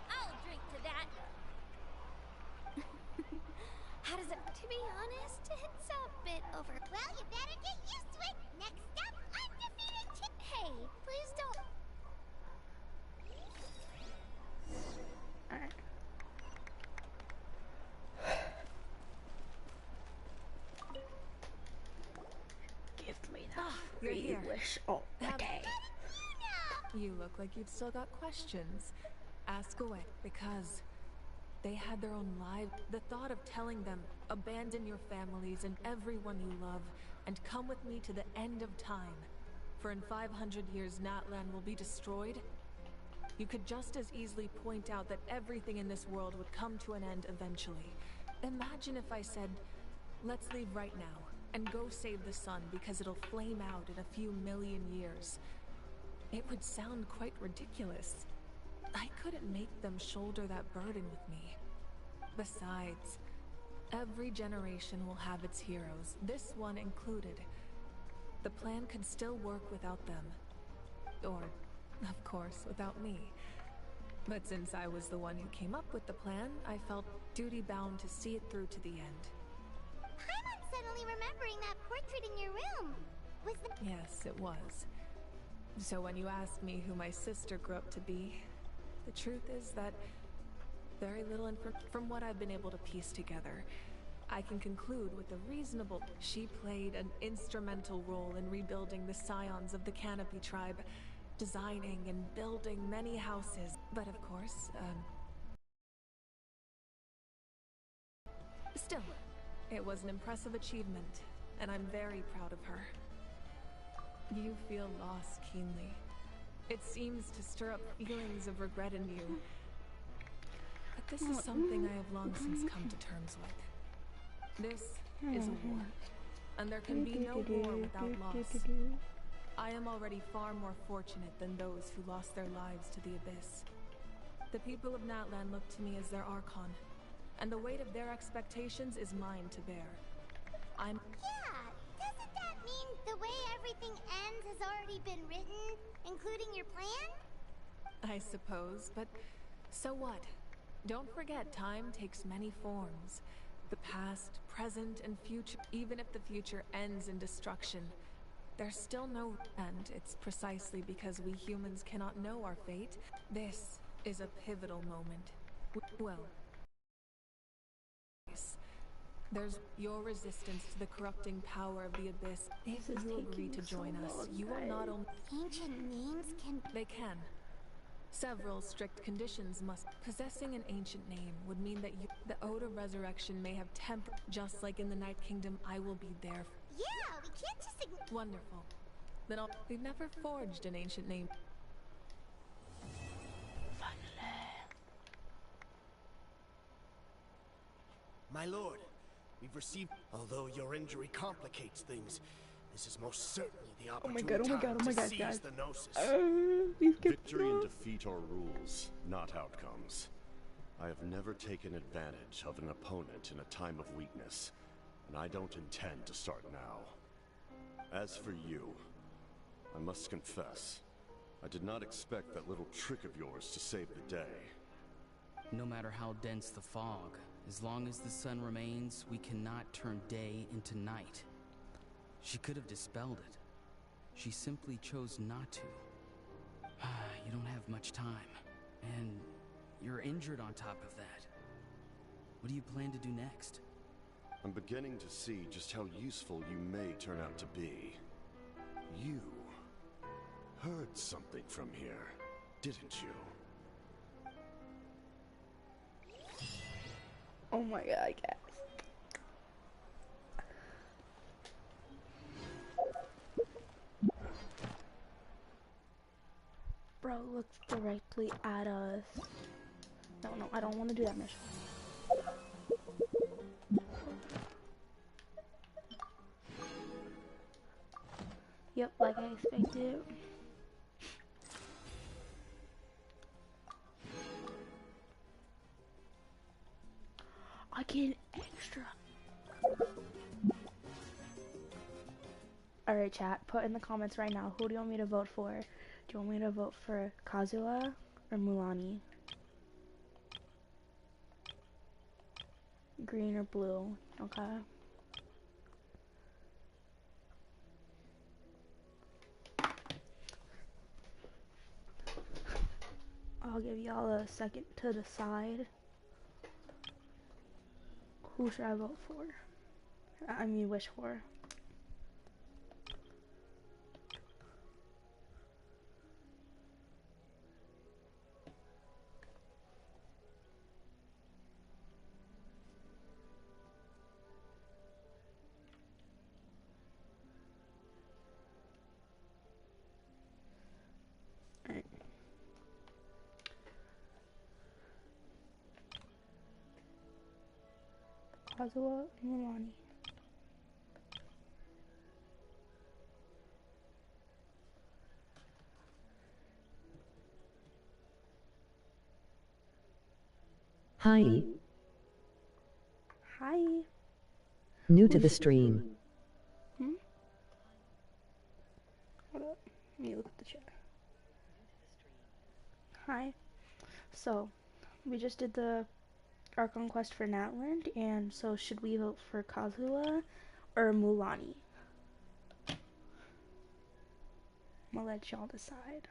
I'll drink to that. How does it... To be honest, it's a bit over... Well, you better get used to it! Next up, undefeated Hey, please don't... Alright. Give me that You're free here. wish all the day. You look like you've still got questions. Ask away, because they had their own lives. The thought of telling them, abandon your families and everyone you love, and come with me to the end of time. For in 500 years, Natlan will be destroyed. You could just as easily point out that everything in this world would come to an end eventually. Imagine if I said, let's leave right now, and go save the sun because it'll flame out in a few million years. It would sound quite ridiculous. I couldn't make them shoulder that burden with me. Besides, every generation will have its heroes, this one included. The plan could still work without them. Or, of course, without me. But since I was the one who came up with the plan, I felt duty-bound to see it through to the end. I'm suddenly remembering that portrait in your room. Was the... Yes, it was. So when you asked me who my sister grew up to be, the truth is that very little from what I've been able to piece together, I can conclude with a reasonable... She played an instrumental role in rebuilding the scions of the Canopy tribe, designing and building many houses. But of course, still, it was an impressive achievement, and I'm very proud of her. You feel loss keenly. It seems to stir up feelings of regret in you. But this is something I have long since come to terms with. This is a war, and there can be no war without loss. I am already far more fortunate than those who lost their lives to the Abyss. The people of Natlan look to me as their Archon, and the weight of their expectations is mine to bear. Yeah, doesn't that mean the way everything ends has already been written, including your plan? I suppose, but so what? Don't forget, time takes many forms. The past, present, and future. Even if the future ends in destruction, there's still no... And it's precisely because we humans cannot know our fate. This is a pivotal moment. Well... There's your resistance to the corrupting power of the Abyss. If you agree to join us, you will not only... Ancient names can... They can. Several strict conditions must... Possessing an ancient name would mean that you... The Ode of Resurrection may have temper... Just like in the Night Kingdom, I will be there. Yeah, we can't just... Wonderful. Then I'll... We've never forged an ancient name. My lord, we've received... Although your injury complicates things, this is most certainly the opportune time to seize the Gnosis. Victory and defeat are rules, not outcomes. I have never taken advantage of an opponent in a time of weakness, and I don't intend to start now. As for you, I must confess, I did not expect that little trick of yours to save the day. No matter how dense the fog, as long as the sun remains, we cannot turn day into night. She could have dispelled it. She simply chose not to. You don't have much time, and you're injured on top of that. What do you plan to do next? I'm beginning to see just how useful you may turn out to be. You heard something from here, didn't you? Oh my god, guys. Bro, looks directly at us. No, I don't want to do that mission. Yep, like I expected. I get extra. Alright, chat, put in the comments right now, who do you want me to vote for? Do you want me to vote for Kazuha or Mulani? Green or blue? Okay. I'll give y'all a second to decide. Who should I vote for? I mean, wish for. Kazuha and Mulani. Hi. Hi. New to the stream. Hold up. Let me look at the chat. Hi. So, we just did the Archon Quest for Natland, and so should we vote for Kazuha or Mulani? I'm gonna let y'all decide.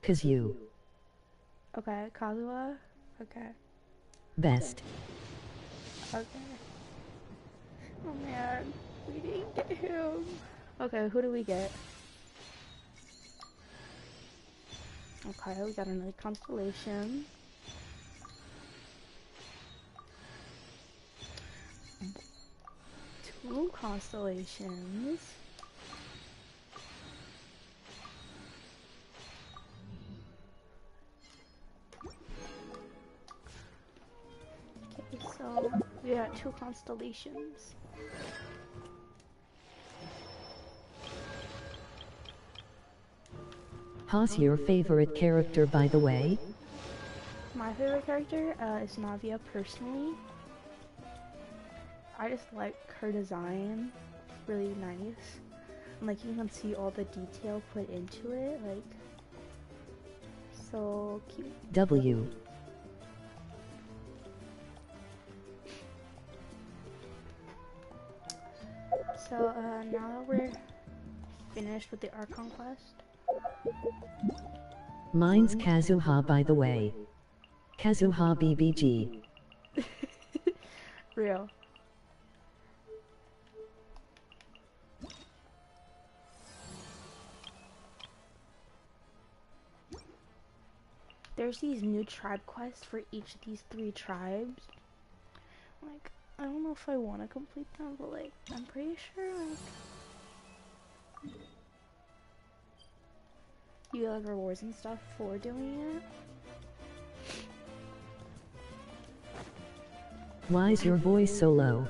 Cause you. Okay, Kazuha? Okay. Best. Okay. Oh man, we didn't get him. Okay, who do we get? Okay, we got another constellation. Two constellations. Okay, so we got two constellations. Who's your favorite character, by the way? My favorite character is Navia, personally. I just like her design. It's really nice. And like you can see all the detail put into it, like so cute. W. So now that we're finished with the Archon Quest, Mine's Kazuha, by the way. Kazuha BBG. Real. There's these new tribe quests for each of these 3 tribes. Like, I don't know if I want to complete them, but like, I'm pretty sure like you get like rewards and stuff for doing it. Why's your voice so low?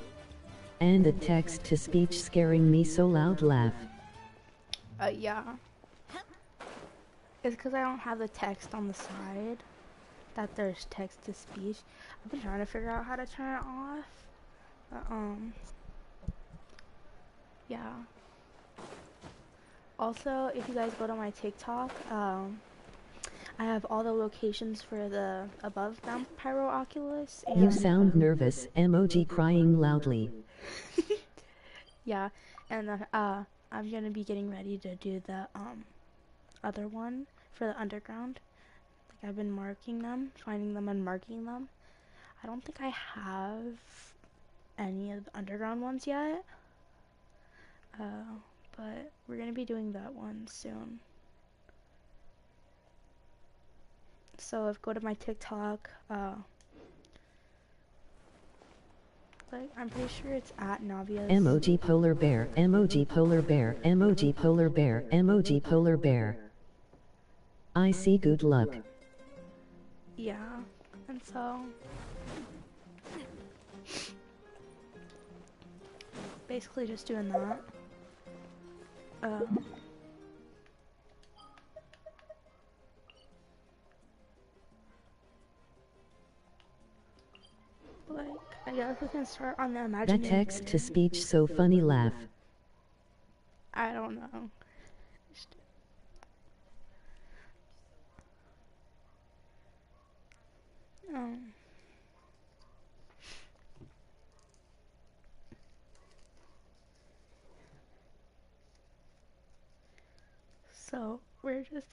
And the text-to-speech scaring me so loud laugh. Yeah. It's because I don't have the text on the side that there's text-to-speech. I've been trying to figure out how to turn it off. Yeah. Also, if you guys go to my TikTok, I have all the locations for the above Vampiro Oculus. And You sound nervous, emoji crying loudly. yeah, and I'm gonna be getting ready to do the other one for the underground. Like I've been marking them, finding them and marking them. I don't think I have any of the underground ones yet. But we're gonna be doing that one soon. So if go to my TikTok, like I'm pretty sure it's at Navia's. Emoji polar bear, emoji polar bear, emoji polar bear, emoji polar bear. I see, good luck. Yeah, and so basically just doing that. Like, I guess we can start on the imaginary. That text-to-speech so funny laugh. I don't know. So we're just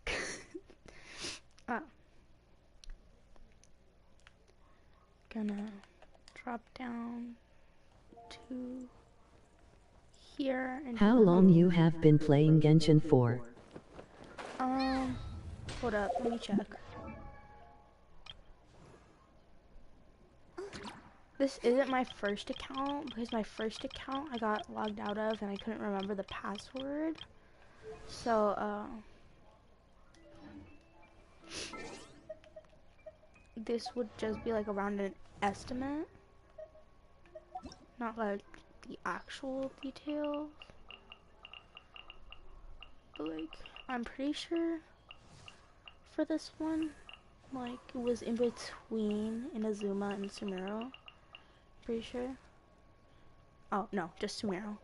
gonna drop down to here and How long you have been playing Genshin for? Hold up, let me check. This isn't my first account because my first account I got logged out of and I couldn't remember the password. So this would just be like around an estimate, not like the actual details. But like I'm pretty sure for this one, like it was in between Inazuma and Sumero. Pretty sure. Oh no, just Sumero.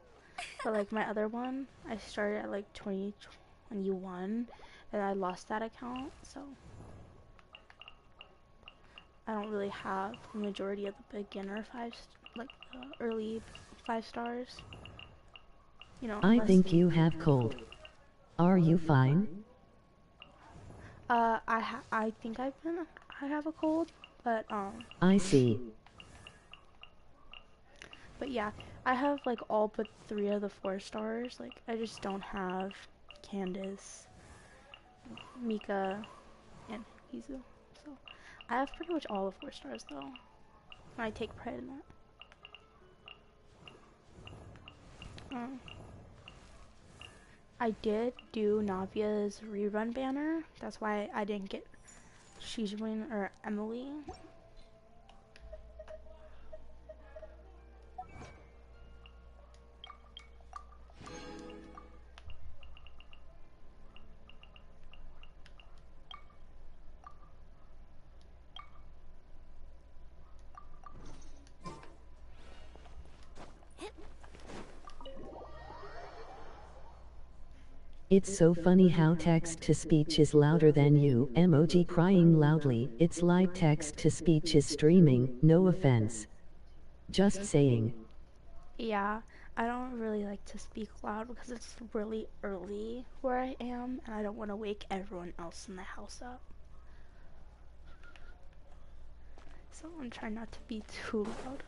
But like my other one, I started at like 2021 and I lost that account, so I don't really have the majority of the beginner early 5 stars. You know. I think you have cold. Are you fine? I think I have a cold, but I see. But yeah, I have like all but 3 of the 4 stars. Like I just don't have Candace, Mika, and Izu. So I have pretty much all the 4 stars though. I take pride in that. I did do Navia's rerun banner. That's why I didn't get Shijin or Emily. It's so funny how text-to-speech is louder than you, emoji crying loudly. It's like text-to-speech is streaming, no offense. Just saying. Yeah, I don't really like to speak loud because it's really early where I am and I don't want to wake everyone else in the house up. So I'm trying not to be too loud.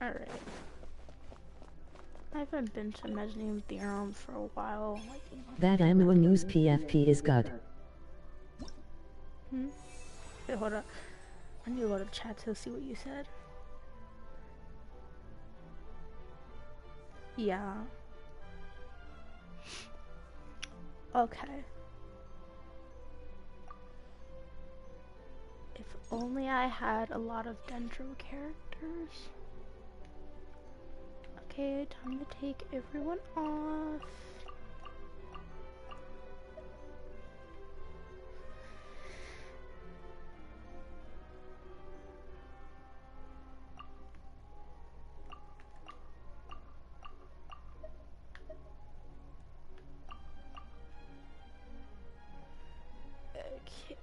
Alright. I haven't been to Mezzanine Theorem for a while. Like, That Amua News PFP is good. Wait, hold up. I need to go to chat to see what you said. Yeah. Okay. If only I had a lot of Dendro characters. Okay, time to take everyone off. Okay.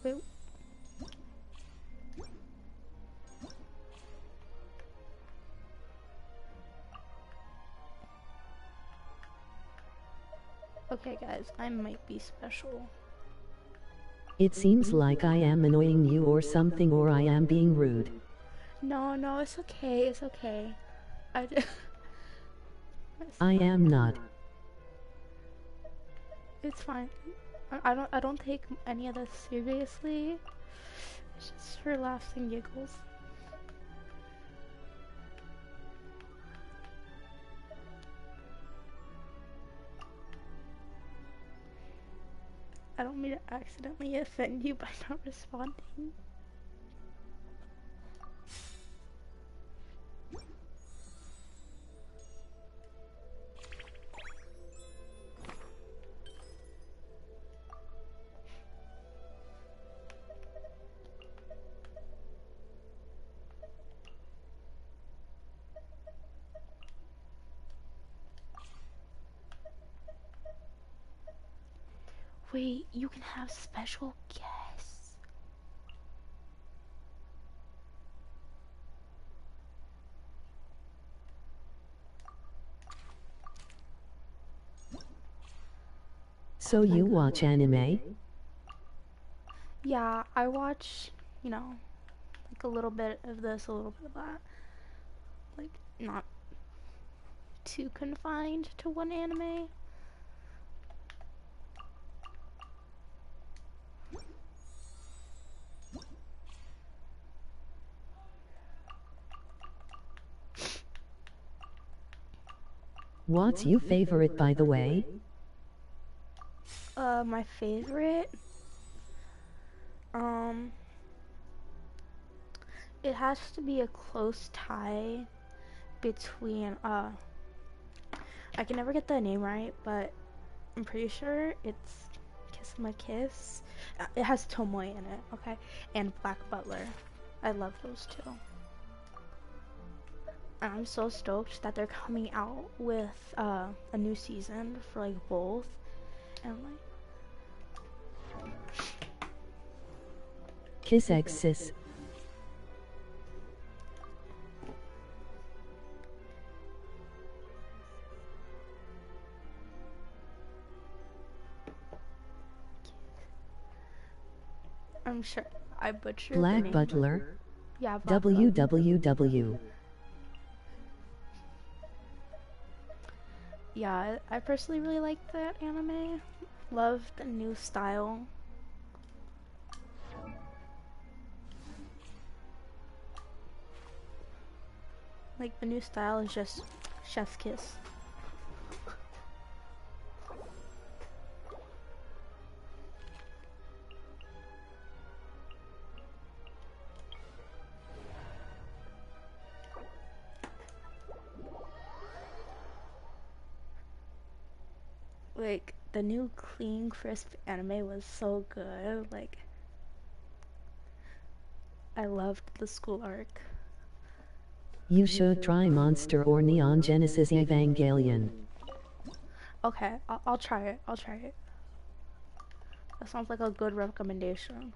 Wait. Okay guys, I might be special. It seems like I am annoying you or something, or I am being rude. No, no, it's okay, it's okay. I am not. It's fine. I don't take any of this seriously. It's just for laughs and giggles. I don't mean to accidentally offend you by not responding. Wait, you can have special guests. So you watch anime? Yeah, I watch, you know, like a little bit of this, a little bit of that. Like, not too confined to one anime. What's your favorite, by the way? My favorite? It has to be a close tie between, I can never get the name right, but I'm pretty sure it's Kiss My Kiss. It has Tomoe in it, okay? And Black Butler. I love those two. And I'm so stoked that they're coming out with a new season for like both. And like Kiss X Sis. I'm sure I butchered Black the name. Butler. Yeah, Black WWW. Yeah, I personally really like that anime. Love the new style. Like the new style is just chef's kiss. Like, the new clean, crisp anime was so good. Like, I loved the school arc. You should try Monster or Neon Genesis Evangelion. Okay, I'll try it. I'll try it. That sounds like a good recommendation.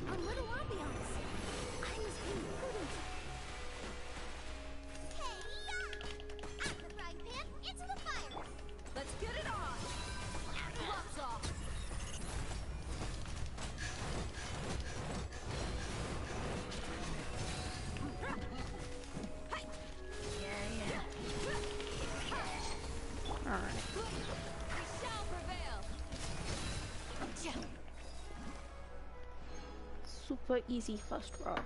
A little ambiance. I was being prudent. Hey, yeah! Out the frying pan, into the fire! Let's get it on! Gloves off! Alright. We shall prevail! Super easy first round.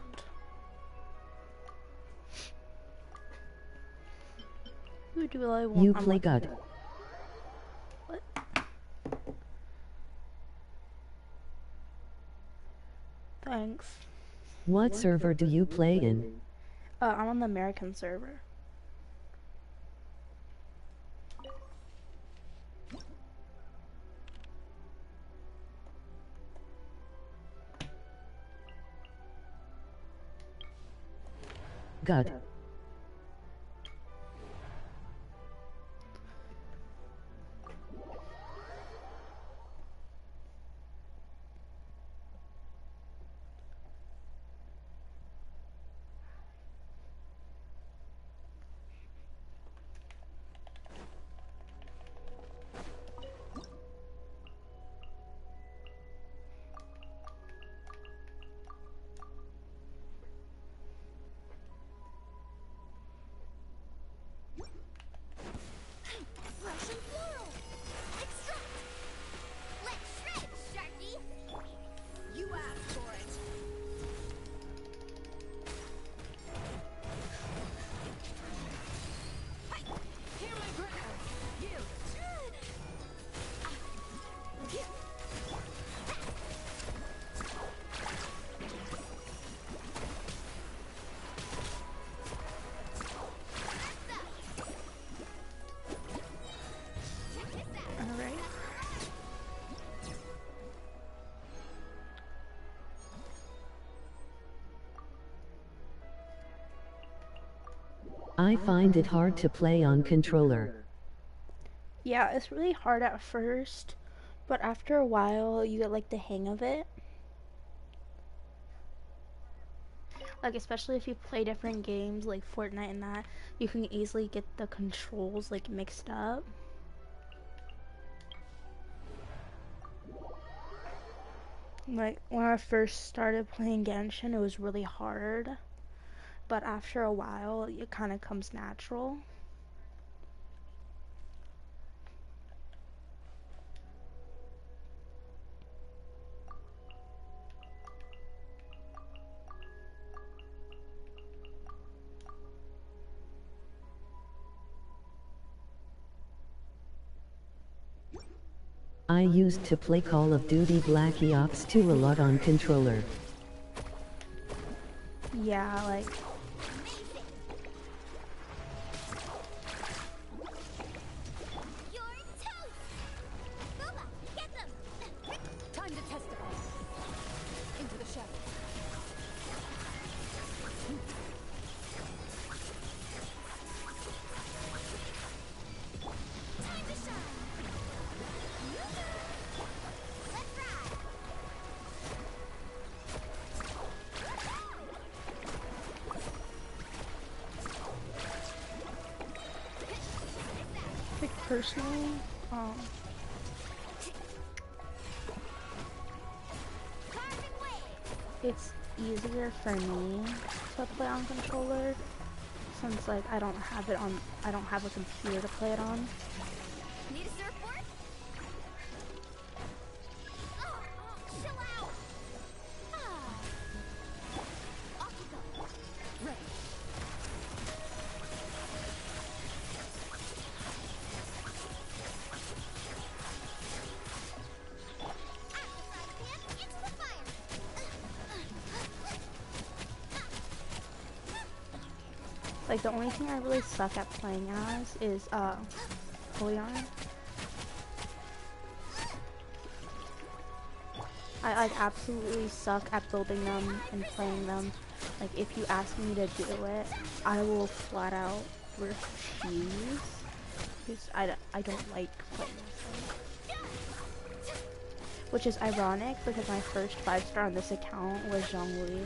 Who do I want? You play God. What? Thanks. What server do you play in? I'm on the American server. God. Fresh and floral! Extract! Let's shred, Sharky! You asked for it! Hear my grab! You! Alright. I find it hard to play on controller. Yeah, it's really hard at first, but after a while you get like the hang of it. Like, especially if you play different games like Fortnite and that, you can easily get the controls like mixed up. Like, when I first started playing Genshin, it was really hard, but after a while it kind of comes natural. I used to play Call of Duty Black Ops 2 a lot on controller. Yeah, like, You're toast! Boba, get them! Time to testify! Into the shadows. Time to shine! Let's ride! like personally, it's easier for me to play on controller since like I don't have a computer to play it on. Need a surfboard? Oh, chill out! Off you go. Like, the only thing I really suck at playing as is, Hoyan. I, like, absolutely suck at building them and playing them. Like, if you ask me to do it, I will flat out refuse. Because I don't like playing them. Which is ironic, because my first 5-star on this account was Zhongli.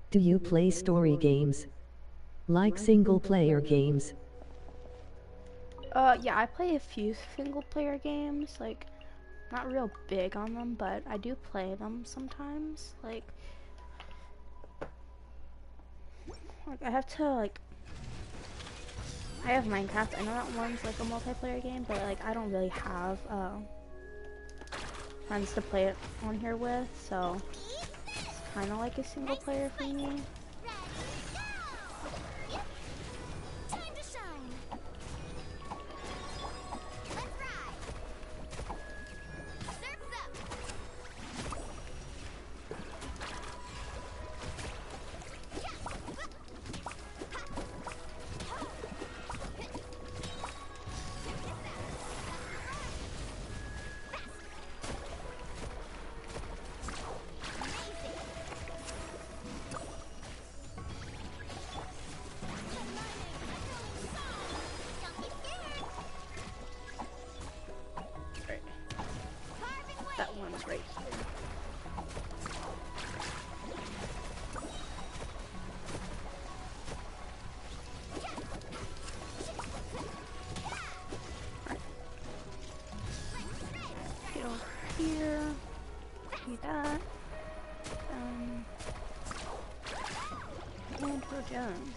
Do you play story games? Like single-player games? Yeah, I play a few single-player games, like, not real big on them, but I do play them sometimes, like I have to, like, I have Minecraft, I know that one's, like, a multiplayer game, but, like, I don't really have, friends to play it on here with, so it's kind of like a single-player for me. That one's right here. Alright. Get over here. Do that. And we're done.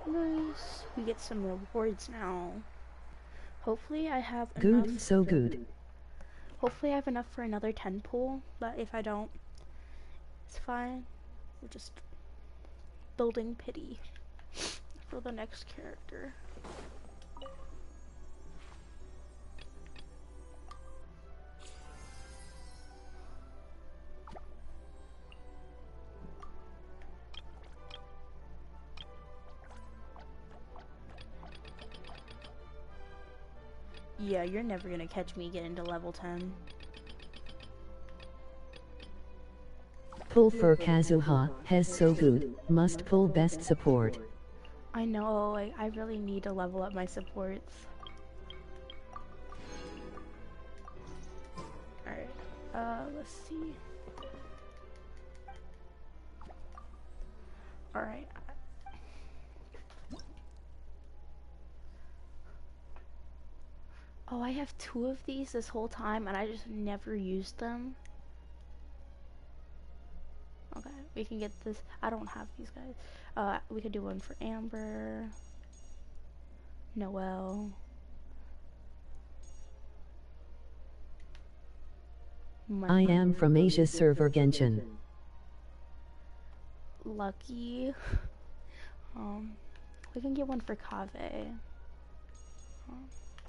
Nice. We get some rewards now. Hopefully I have enough. Good, so good. Hopefully I have enough for another 10 pool, but if I don't, it's fine. We're just building pity for the next character. Yeah, you're never gonna catch me getting to level 10. Pull for Kazuha, has so good, must pull best support. I know, like, I really need to level up my supports. Alright, let's see. Alright. Oh, I have 2 of these this whole time and I just never used them. Okay, we can get this. I don't have these guys. We could do one for Amber, Noelle, I am from Asia's server Genshin. Lucky. We can get one for Kaveh.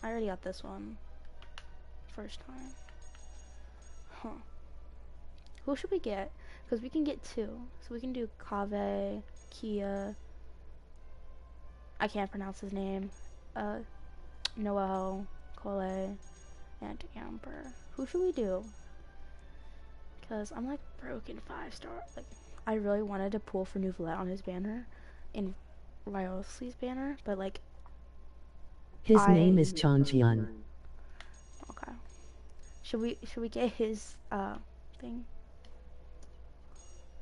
I already got this one. First time. Huh. Who should we get? Because we can get 2. So we can do Kaveh, Kia. I can't pronounce his name. Noelle, Cole, and Amber. Who should we do? Because I'm like broken 5-star. Like, I really wanted to pull for Nouvelette on his banner. In Ryosley's banner. But like, his name is Changjian. Okay. Should we get his thing?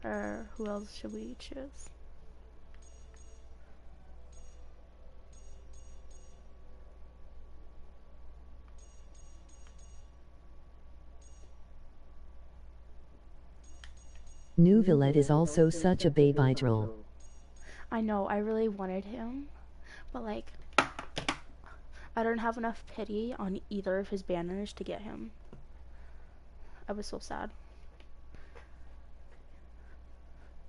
Or who else should we choose? Nouvelette is also such a baby troll. I know, I really wanted him, but like, I don't have enough pity on either of his banners to get him. I was so sad.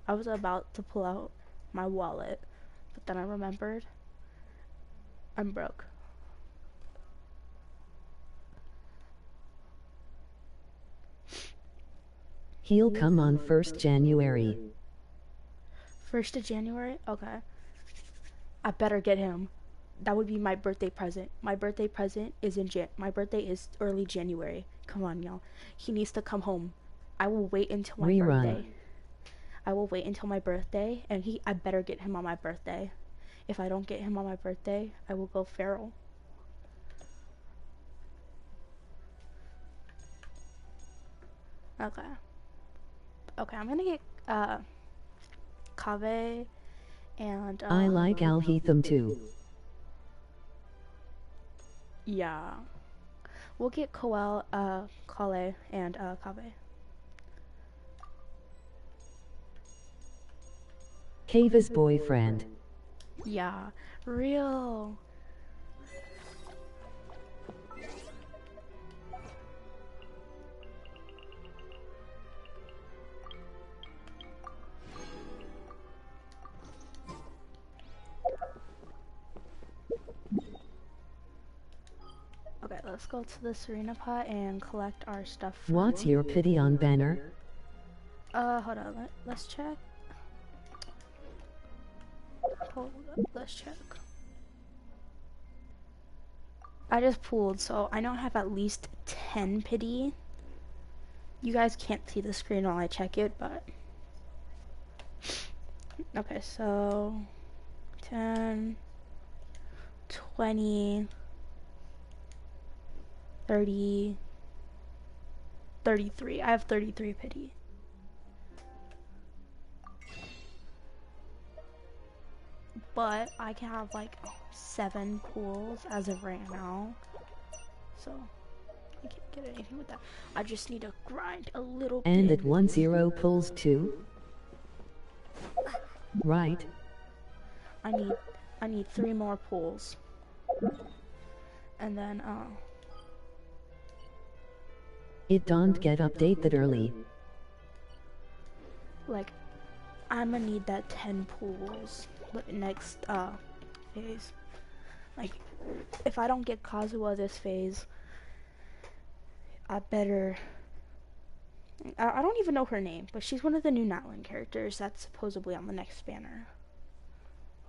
I was about to pull out my wallet, but then I remembered I'm broke. He'll come on 1st January. 1st of January? Okay. I better get him. That would be my birthday present. My birthday present is my birthday is early January. Come on, y'all. He needs to come home. I will wait until my birthday. I will wait until my birthday, and I better get him on my birthday. If I don't get him on my birthday, I will go feral. Okay. Okay, I'm gonna get Kave and I like Alhetham too. Yeah. We'll get Kale and Kave. Kava's boyfriend. Yeah, real. Okay, let's go to the Serena pot and collect our stuff. What's your pity on banner? Hold on, let's check. Hold up, let's check. I just pulled, so I know I have at least 10 pity. You guys can't see the screen while I check it, but... Okay, so... 10... 20... 30... 33. I have 33 pity. But I can have like 7 pools as of right now. So I can't get anything with that. I just need to grind a little bit. And at 10 pulls too? Right. I need 3 more pools. And then it don't get updated early. Like I'm gonna need that 10 pools next phase. Like if I don't get Kazuha this phase, I better... I don't even know her name, but she's one of the new Natlan characters that's supposedly on the next banner.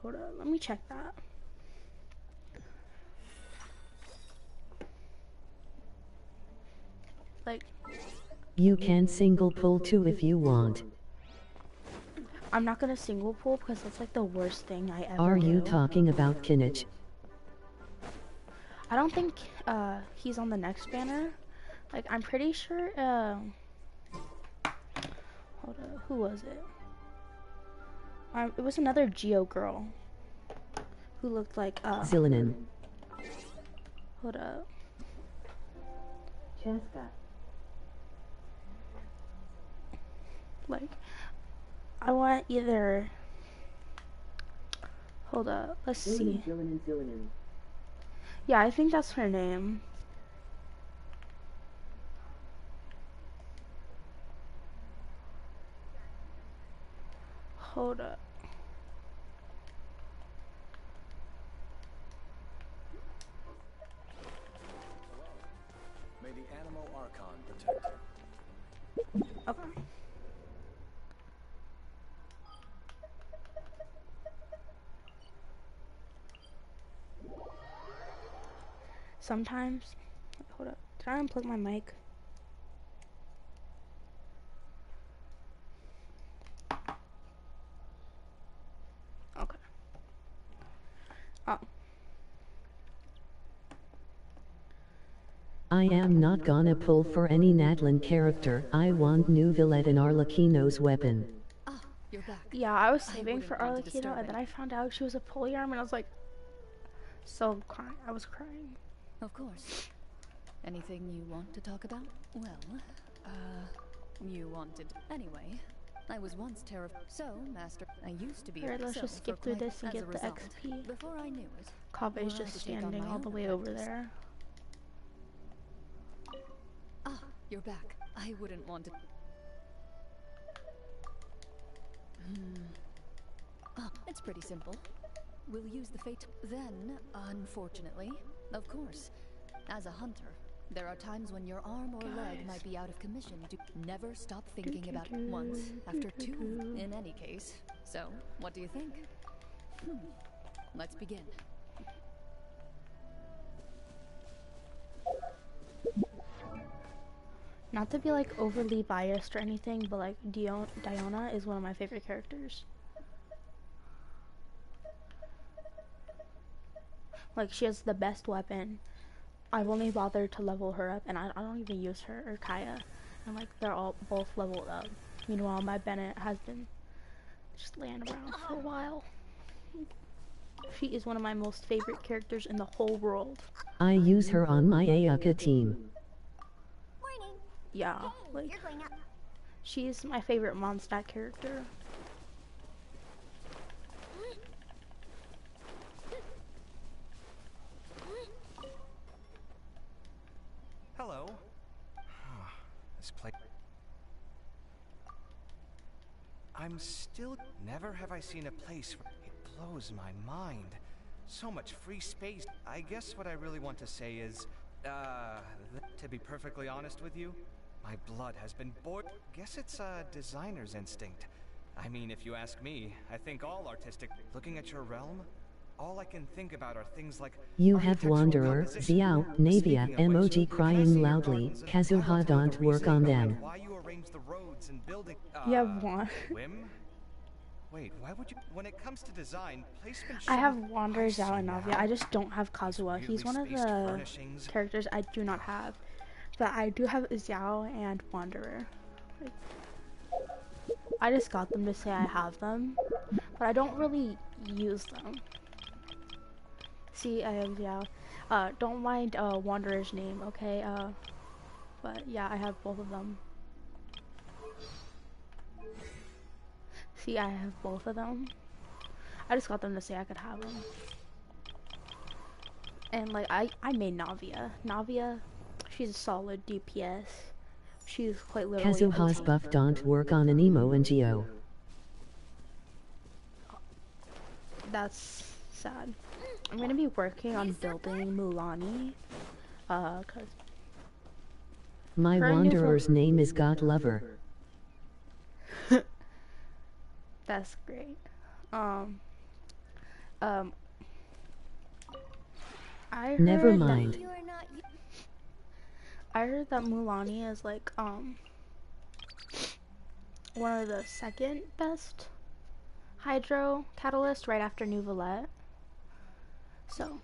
Hold on, let me check that. Like, you can single pull too if you want. I'm not gonna single pull because that's like the worst thing I ever Are you do. talking about Kinich? I don't think he's on the next banner. Like I'm pretty sure hold up, who was it? It was another Geo girl who looked like Zillinen. Hold up. Cheska. Like I want either... Hold up, let's see. Yeah, I think that's her name. Hold up. May the animal Archon protect you. Okay. Sometimes, hold up, did I unplug my mic? Okay. Oh. I am not gonna pull for any Natlan character. I want new Villette and Arlecchino's weapon. Oh, you're back. Yeah, I was saving for Arlecchino, and then I found out she was a polyarm, and I was like, so crying. I was crying. Of course. Anything you want to talk about? Well, you wanted... Anyway, I was once terrified. So, Master, I used to be. Alright, let's just skip through this and get the XP. Before I knew it, Kave's just standing all the way over there. Ah, you're back. I wouldn't want to. It's pretty simple. We'll use the fate. Then, unfortunately, of course, as a hunter, there are times when your arm or leg might be out of commission. Never stop thinking about it once, after two, in any case. So, what do you think? Let's begin. Not to be like overly biased or anything, but like Diona is one of my favorite characters. Like, she has the best weapon. I've only bothered to level her up, and I don't even use her or Kaya. And like, they're all both leveled up. Meanwhile, my Bennett has been just laying around for a while. She is one of my most favorite characters in the whole world. I use her on my Ayaka team. Yeah, like, she's my favorite Mondstadt character. Hello. This place. I'm still. Never have I seen a place where it blows my mind. So much free space. I guess what I really want to say is, to be perfectly honest with you, my blood has been boiled. Guess it's a designer's instinct. I mean, if you ask me, I think all artistic. Looking at your realm, all I can think about are things like You have Wanderer, Xiao, Navia, emoji crying loudly, Kazuha don't work on them. why you arrange the roads and building. You have one. Whim? Wait, why would you? When it comes to design, placement. I have Wanderer, Xiao, and Navia. I just don't have Kazuha. He's one of the characters I do not have. But I do have Xiao and Wanderer. Like, I just got them to say I have them, but I don't really use them. See, I have Xiao. Don't mind Wanderer's name, okay? But yeah, I have both of them. See, I have both of them. I just got them to say I could have them. And like, I made Navia. Navia, she's a solid DPS. She's quite literally Kazuha's buff don't work on an emo and Geo. That's sad. I'm gonna be working on building Mulani. Cause my Wanderer's name is God Lover. That's great. Never mind. I heard that Mulani is like one of the second best hydro catalyst right after Nouvelette. So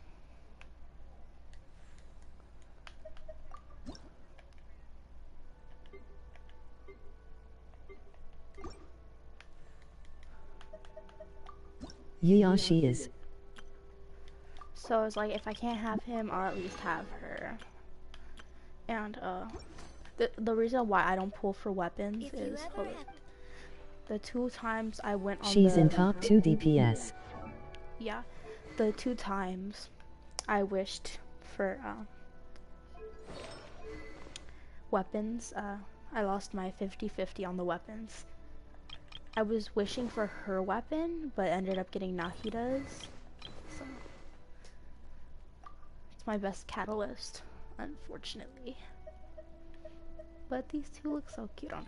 Yeah, she is. So it's like, if I can't have him, I'll at least have her. And the reason why I don't pull for weapons is the 2 times I went on She's in top 2 DPS. Yeah, the 2 times I wished for weapons, I lost my 50-50 on the weapons. I was wishing for her weapon, but ended up getting Nahida's. So it's my best catalyst, unfortunately. But these 2 look so cute on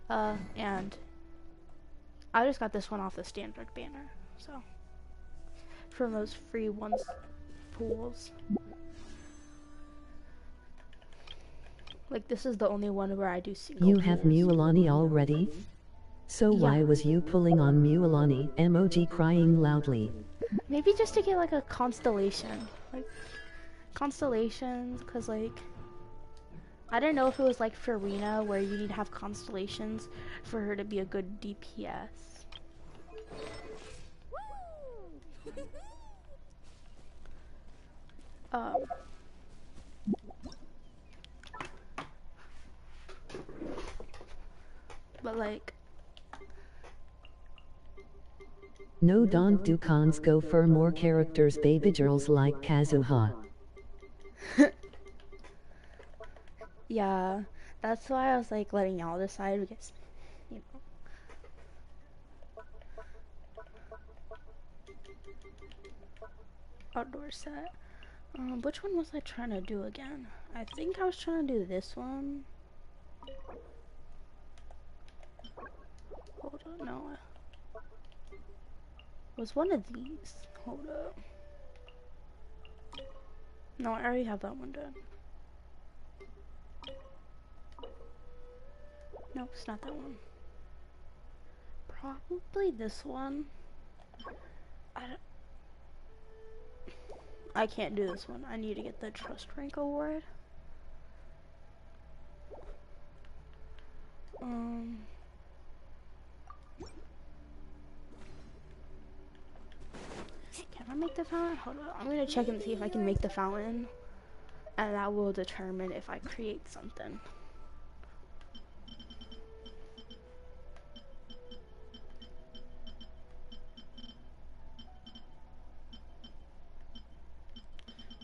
her. And I just got this one off the standard banner, so from those free ones pools. Like, this is the only one where I do single You have Mulani already? So why was you pulling on Mulani? Emoji crying loudly. Maybe just to get like a constellation. Like, constellations, cause like, I didn't know if it was like Farina where you need to have constellations for her to be a good DPS. But like, no, don't do cons, go for more characters, baby girls like Kazuha. yeah, that's why I was like letting y'all decide because, you know. Outdoor set. Which one was I trying to do again? I think I was trying to do this one. Hold on, no. Was one of these. Hold up. No, I already have that one done. No, it's not that one. Probably this one. I can't do this one. I need to get the Trust Rank Award. Can I make the fountain? Hold on. I'm gonna check and see if I can make the fountain. And that will determine if I create something.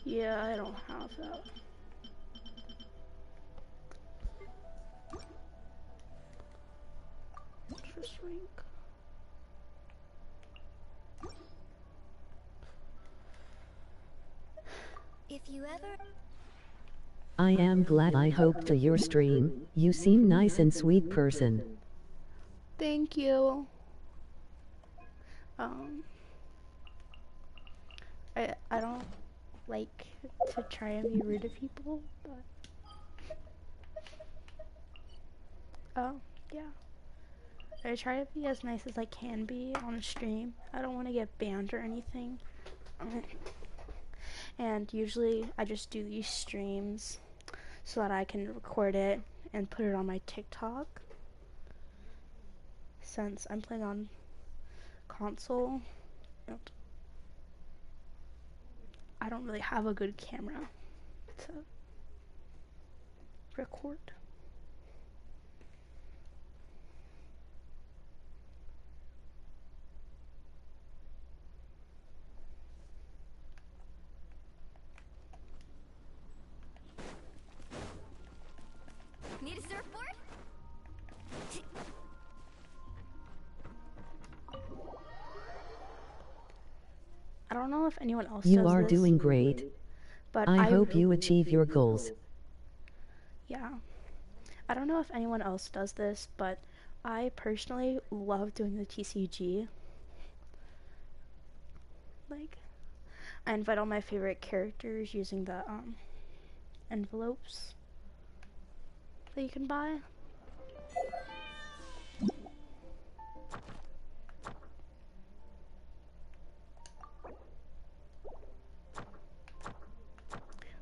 Yeah, I don't have that. Trust rank. If you ever... I am glad I hope to your stream. You seem nice and sweet person. Thank you. I don't like to try and be rude to people, but yeah. I try to be as nice as I can be on a stream. I don't want to get banned or anything. And usually I just do these streams so that I can record it and put it on my TikTok. Since I'm playing on console, I don't really have a good camera to record. Need a surfboard? I don't know if anyone else You does are this, doing great. but I hope you achieve your goals. Yeah. I don't know if anyone else does this, but I personally love doing the TCG. Like, I invite all my favorite characters using the envelopes that you can buy.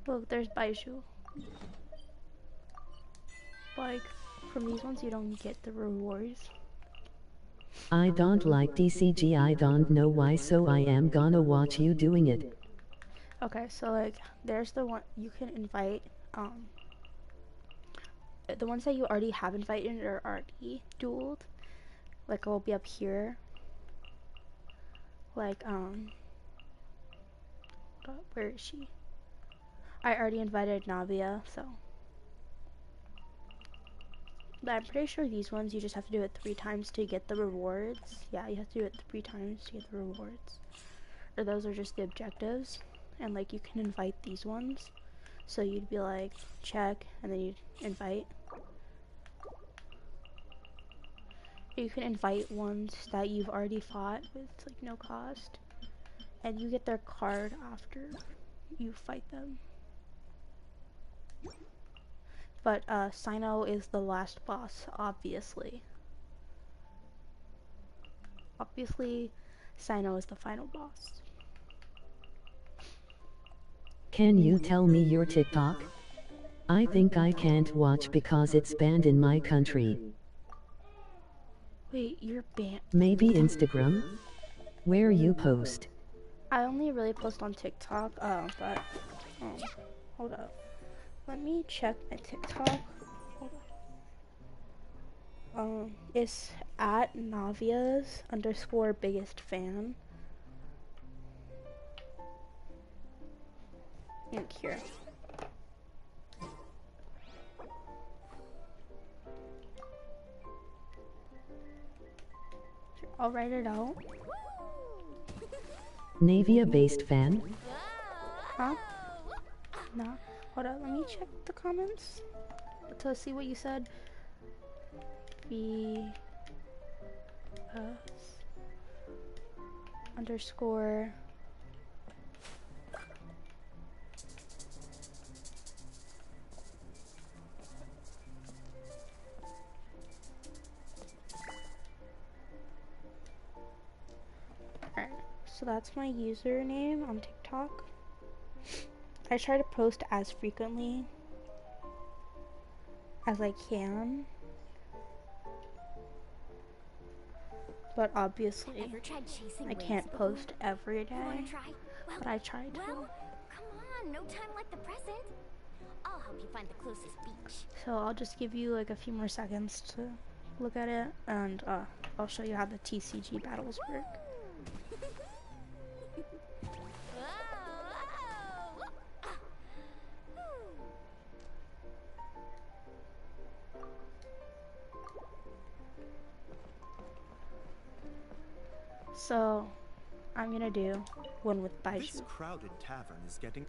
Look, there's Baiju. Like, from these ones you don't get the rewards. I don't like TCG, I don't know why, so I am gonna watch you doing it. Okay, so like, there's the one you can invite, the ones that you already have invited are already dueled. Like, it will be up here. Like, where is she? I already invited Navia, so. But I'm pretty sure these ones you just have to do it 3 times to get the rewards. Yeah, you have to do it 3 times to get the rewards. Or those are just the objectives. And like, you can invite these ones. So you'd be like, check, and then you'd invite. You can invite ones that you've already fought with like no cost. And you get their card after you fight them. But Sino is the last boss, obviously. Obviously, Sino is the final boss. Can you tell me your TikTok? I think I can't watch because it's banned in my country. Wait, you're banned? Maybe Instagram? Where you post? I only really post on TikTok, but, hold up. Let me check my TikTok. Hold It's at Navia's underscore biggest fan. Look here. I'll write it out. Navia-based fan? Huh? No. Hold on, let me check the comments to see what you said. B underscore Alright, so that's my username on TikTok. I try to post as frequently as I can, but obviously I can't post every day, but I try to. Well, come on, no time like the present. I'll help you find the closest beach. So I'll just give you like a few more seconds to look at it, and I'll show you how the TCG battles work. So I'm gonna do one with Baiju. This crowded tavern is getting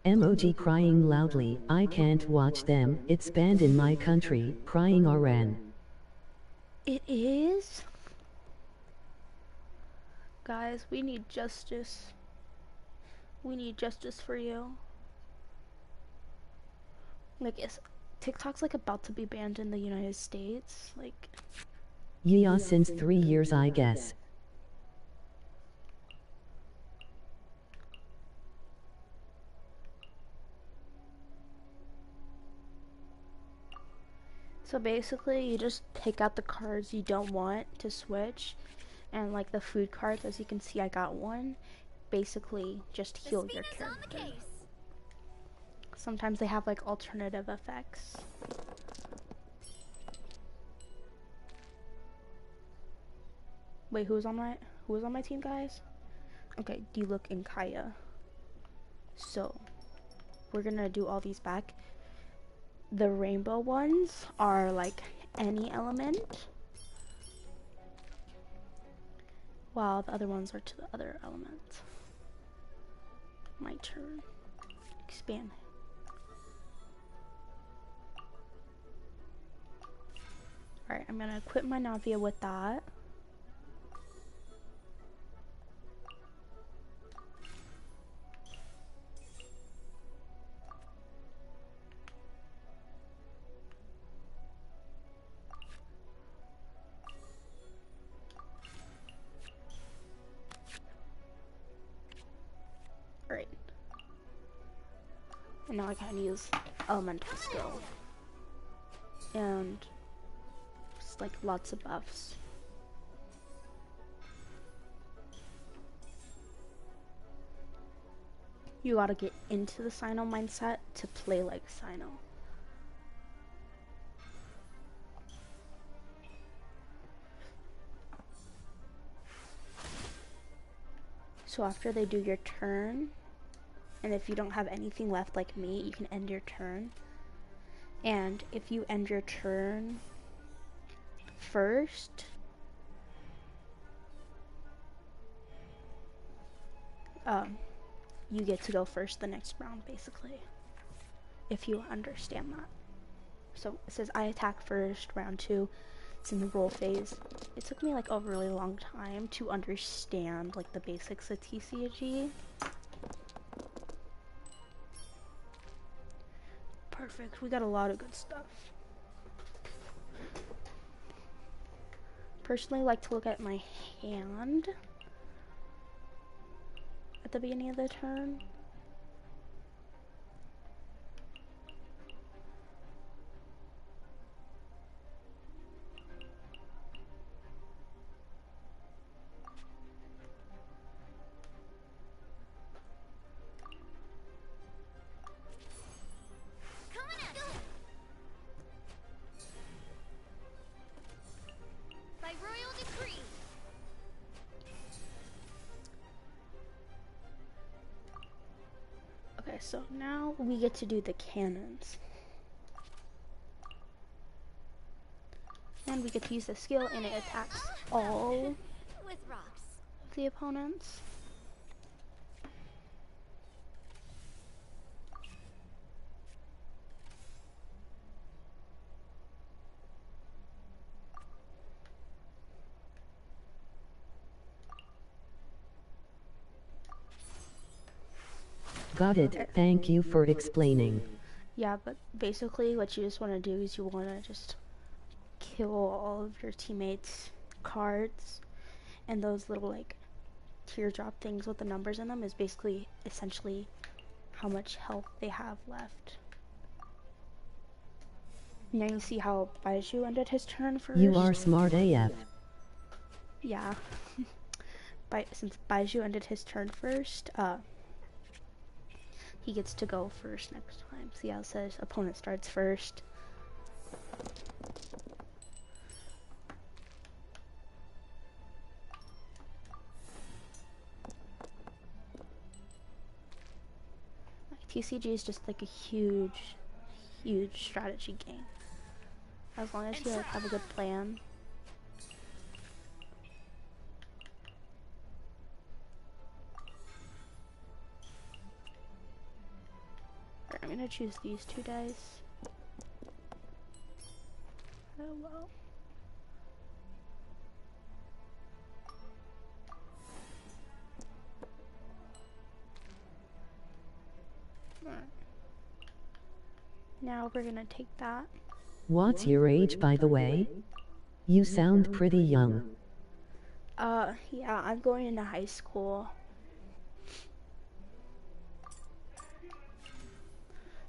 Emoji crying loudly. I can't watch them. It's banned in my country. Crying RN. It is? Guys, we need justice. We need justice for you. Like, TikTok's like about to be banned in the United States. Like, Yeah, since 3 years I guess. so basically you just pick out the cards you don't want to switch, and like the food cards, as you can see I got one, basically just heal your character. Sometimes they have like alternative effects. Wait, who was on my team, guys? Okay, D-Look and Kaya. So we're gonna do all these back. The rainbow ones are like any element, while the other ones are to the other element. My turn. Expand. Alright, I'm gonna equip my Navia with that. Alright. And now I can use elemental skill. And just like lots of buffs. You gotta get into the Sino mindset to play like Sino. So after they do your turn, and if you don't have anything left like me, you can end your turn. And if you end your turn first, you get to go first the next round, basically, if you understand that. So it says I attack first, round 2. It's in the roll phase. It took me like a really long time to understand like the basics of TCG. Perfect, we got a lot of good stuff. Personally, like to look at my hand at the beginning of the turn. Okay, so now we get to do the cannons. And we get to use the skill and it attacks all With rocks. of the opponents. Got it. Thank you for explaining. Yeah, but basically what you just want to do is you want to just kill all of your teammates' cards, and those little like teardrop things with the numbers in them is basically essentially how much health they have left. Now you see how Baiju ended his turn first? You are smart AF. Yeah. Since Baiju ended his turn first, he gets to go first next time. See how it says opponent starts first. TCG is just like a huge strategy game. As long as you like, have a good plan. Alright, I'm gonna choose these 2 dice. Oh well. Alright. Now we're gonna take that. What's your age, by the way? You sound pretty young. Yeah, I'm going into high school.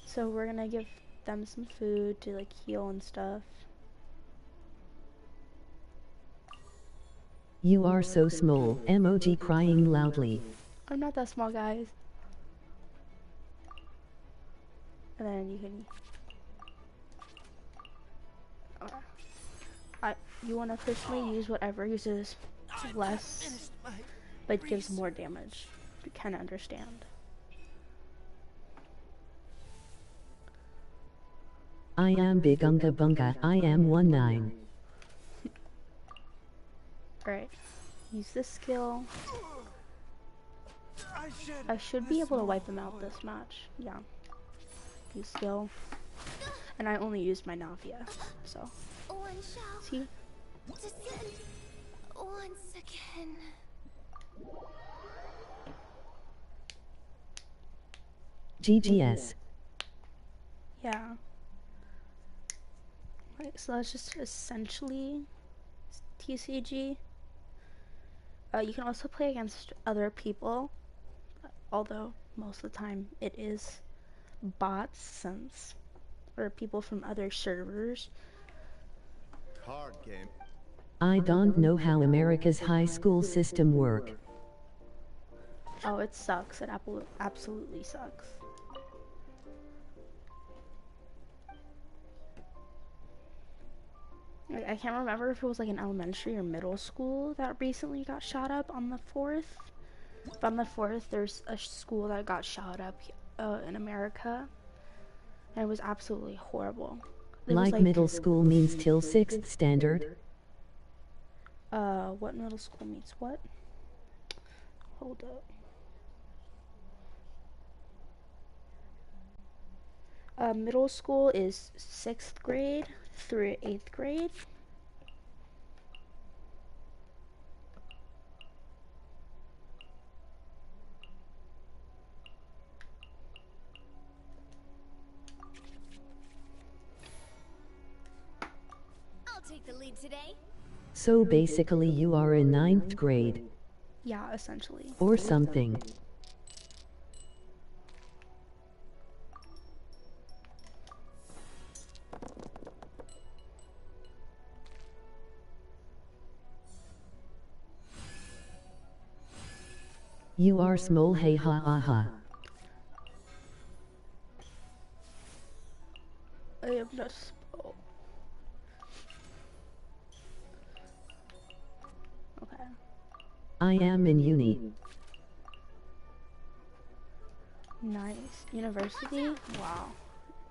So we're gonna give them some food to like heal and stuff. You are so small. Emoji crying loudly. I'm not that small, guys. And then you can... you want to personally use whatever uses less, but gives more damage. You kind of understand. I am big unga bunga. I am 1'9". Alright. Use this skill. I should be able to wipe him out this match. Yeah. Use skill. And I only used my Navia, so. See? Descend once again. GGS. Yeah. Right, so that's just essentially TCG. You can also play against other people, although most of the time it is bots or people from other servers. Card game. I don't know how America's high school system work. Oh, it sucks. It absolutely sucks. I can't remember if it was like an elementary or middle school that recently got shot up on the 4th. But on the 4th, there's a school that got shot up in America. And it was absolutely horrible. Like middle school means till 6th standard? What middle school means what? Hold up. Middle school is 6th grade through 8th grade. I'll take the lead today. So basically you are in 9th grade. Yeah, essentially. Or something. You are small, hey ha ha ha. I am not small. Okay. I am in uni. Nice. University? Wow.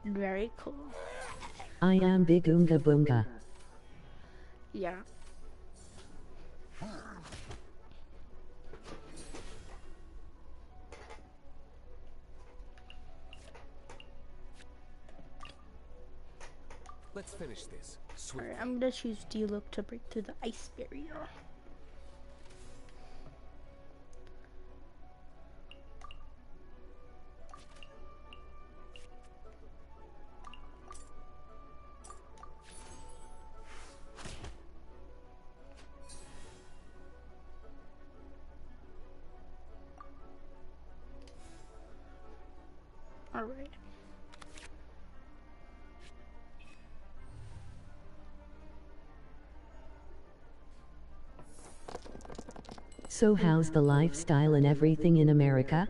Very cool. I am Big Oonga Boonga. Yeah. Let's finish this. Alright, I'm gonna choose Diluc to break through the ice barrier. Alright. So how's the lifestyle and everything in America?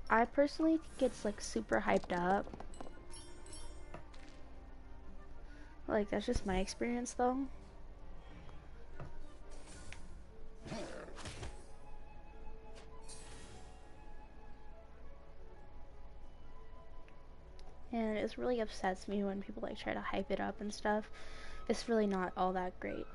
I personally think it's like super hyped up. Like, that's just my experience though. And it really upsets me when people like try to hype it up and stuff. It's really not all that great.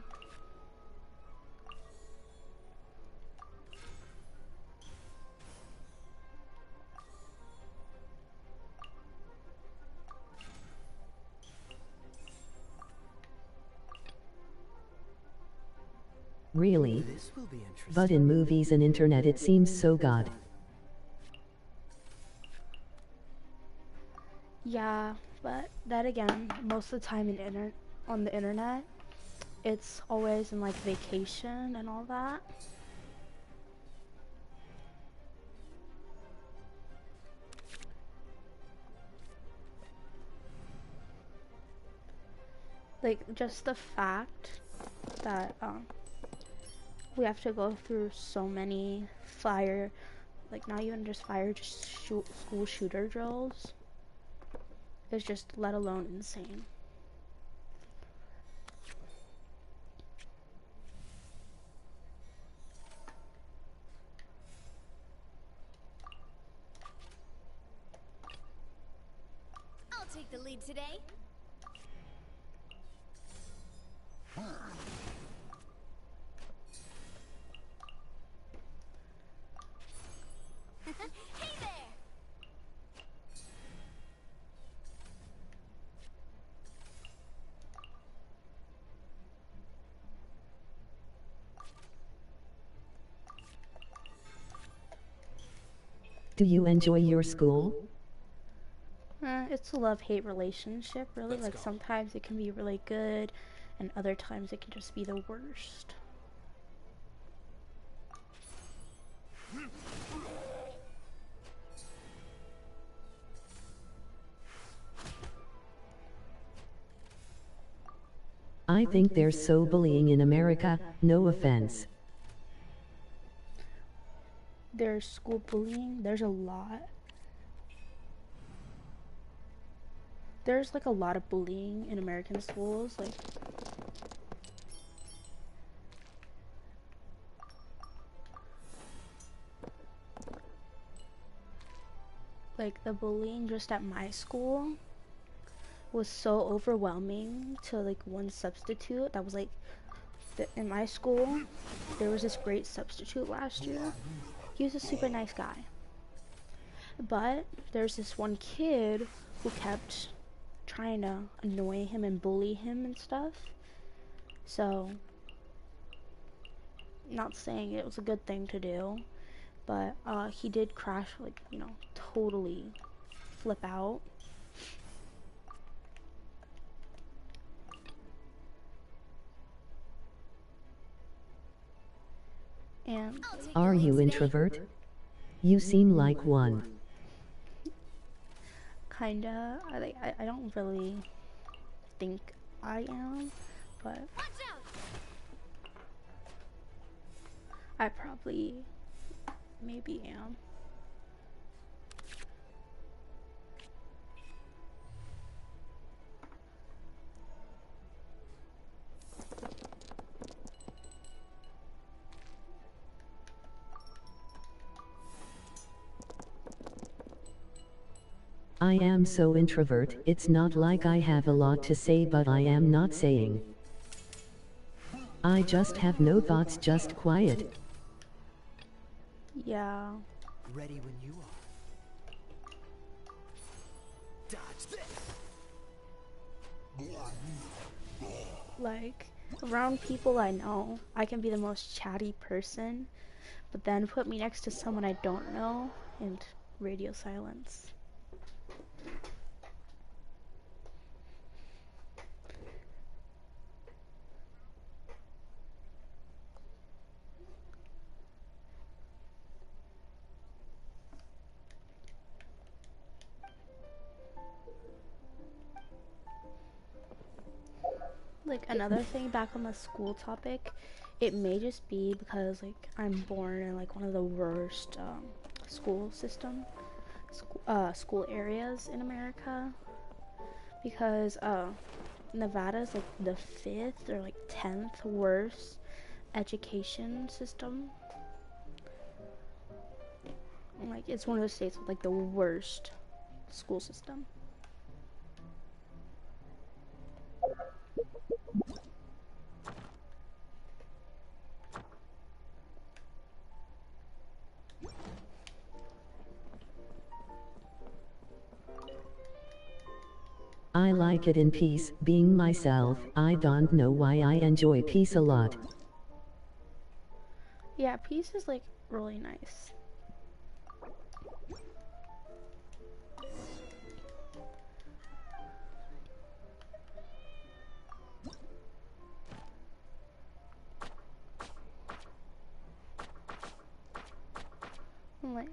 Really? This will be interesting. But in movies and internet it seems so god. Yeah, but that again, most of the time on the internet, it's always in like vacation and all that. Like, just the fact that we have to go through so many fire, like not even just fire, just school shooter drills is just let alone insane. I'll take the lead today. Hey there! Do you enjoy your school? It's a love-hate relationship, really. Like, sometimes it can be really good, and other times it can just be the worst. I think there's so bullying in America, no offense. There's school bullying, there's a lot. There's like a lot of bullying in American schools, like the bullying just at my school was so overwhelming to like one substitute that was like in my school. There was this great substitute last year. He was a super nice guy, but there's this one kid who kept trying to annoy him and bully him and stuff. So, not saying it was a good thing to do, but he did crash, like, you know, totally flip out. And are you introvert? You seem like one. Kinda. I don't really think I am, but I probably maybe am. I am so introvert, it's not like I have a lot to say, but I am not saying. I just have no thoughts, just quiet. Yeah. Ready when you are. Dodge this. Like, around people I know, I can be the most chatty person, but then put me next to someone I don't know, and radio silence. Like, another thing back on the school topic, it may just be because, like, I'm born in, like, one of the worst school areas in America, because Nevada's, like, the 5th or, like, 10th worst education system. Like, it's one of those states with, like, the worst school system. I like it in peace, being myself. I don't know why I enjoy peace a lot. Yeah, peace is, like, really nice. Like,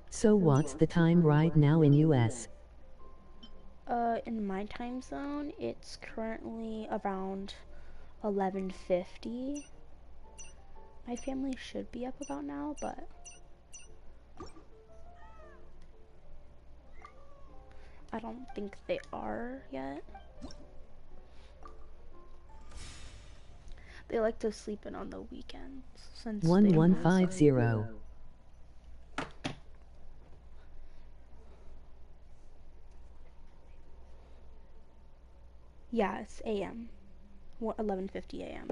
So what's the time right now in US? In my time zone, it's currently around 11:50. My family should be up about now, but I don't think they are yet. They like to sleep in on the weekends since 1150. Yeah, it's AM. 11:50 AM.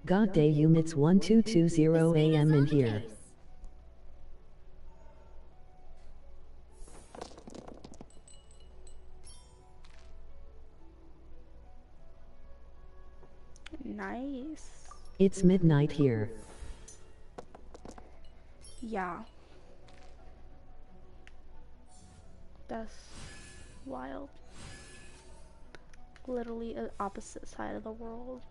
God damn, it's 1220 AM in here. Nice. It's midnight here. Yeah. That's wild. Literally the opposite side of the world.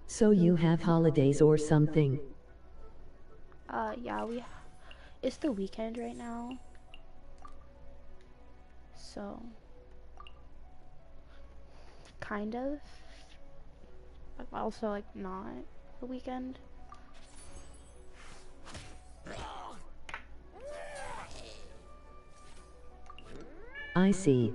So you have holidays or something? Yeah, it's the weekend right now. So, kind of. But also, like, not the weekend. I see.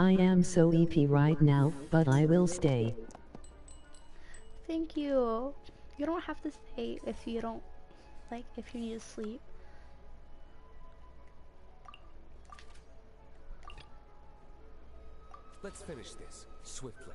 I am so EP right now, but I will stay. Thank you. You don't have to stay if you don't, like, if you need to sleep. Let's finish this swiftly.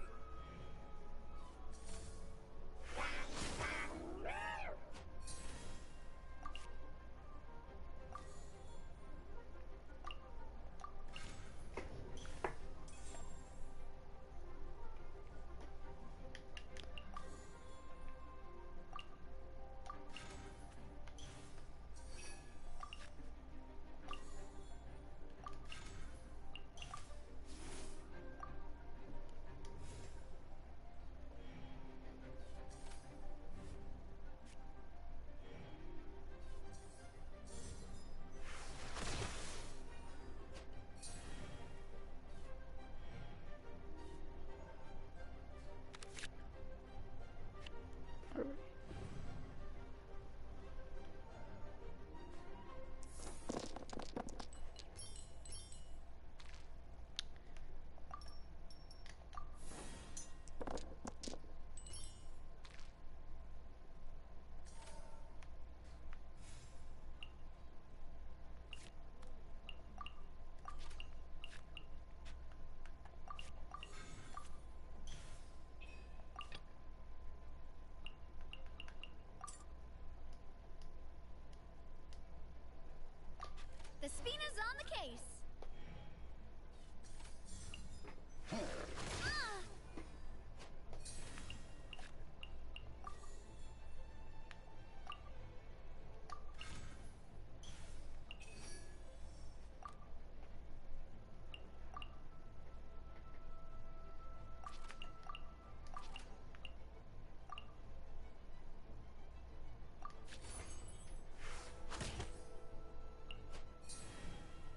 The Spina's on the case.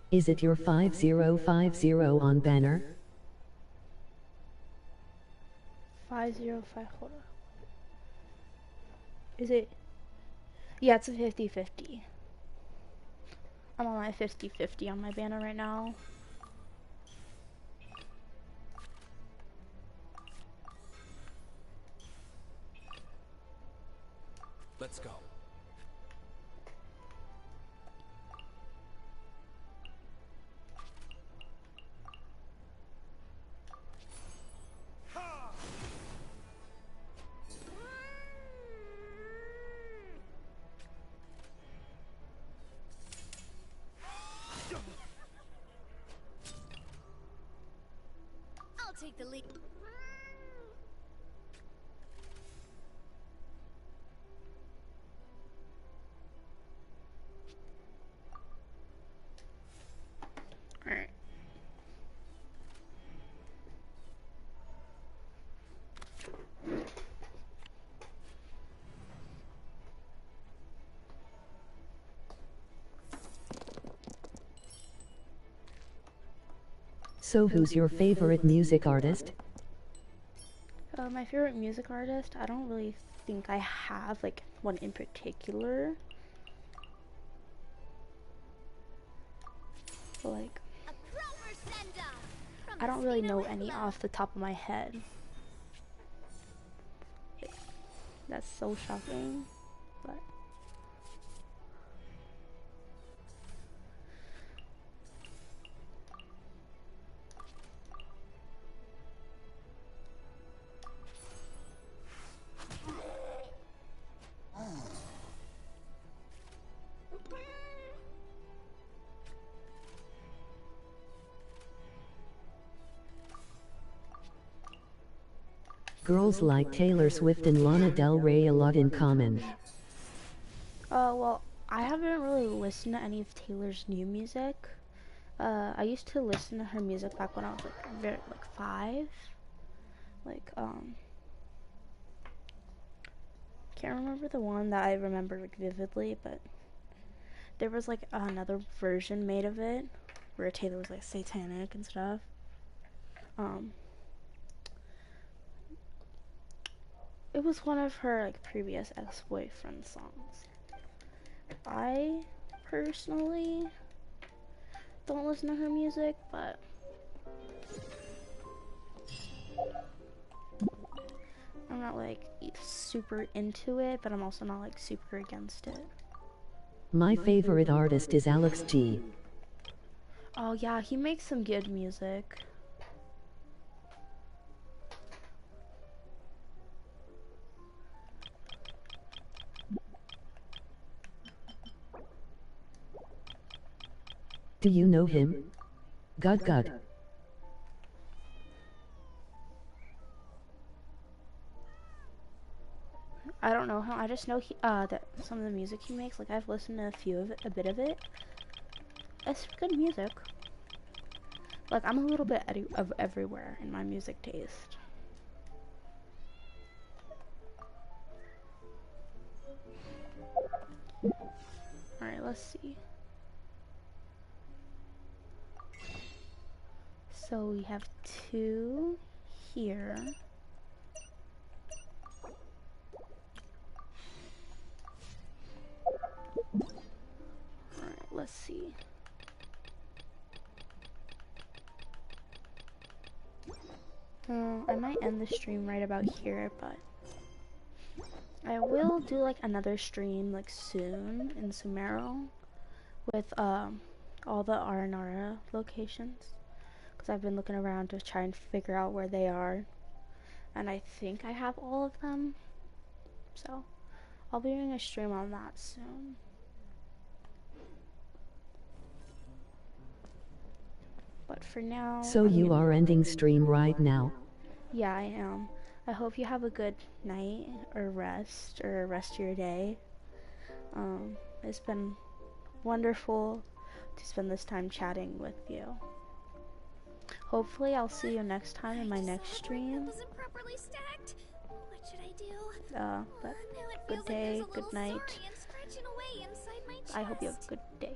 Is it your 5050 on banner? 505, hold on. Is it? Yeah, it's a 50-50. I'm on my 50-50 on my banner right now. Let's go. I'll take the lead. Alright. So who's your favorite music artist? My favorite music artist, I don't really think I have like one in particular. But, like, I don't really know any off the top of my head. That's so shocking, but Girls like Taylor Swift and Lana Del Rey a lot in common. well, I haven't really listened to any of Taylor's new music. I used to listen to her music back when I was like 5. Can't remember the one that I remember like vividly, but there was like another version made of it where Taylor was like satanic and stuff. It was one of her like previous ex-boyfriend songs. I personally don't listen to her music, but I'm not like super into it, but I'm also not like super against it. My favorite artist is Alex G. Oh yeah, he makes some good music. Do you know him? God. I don't know him. I just know that some of the music he makes, like I've listened to a bit of it. It's good music. Like I'm a little bit of everywhere in my music taste. Alright, let's see. So we have 2 here. Alright, let's see. I might end the stream right about here, but I will do like another stream like soon in Sumeru with all the Aranara locations, because I've been looking around to try and figure out where they are, and I think I have all of them, so I'll be doing a stream on that soon. But for now... So you are ending stream right now? Yeah, I am. I hope you have a good night, or rest of your day. It's been wonderful to spend this time chatting with you. Hopefully I'll see you next time in my next stream. Wasn't properly stacked. What should I do? But good day, good night. And stretching away inside my chest. I hope you have a good day.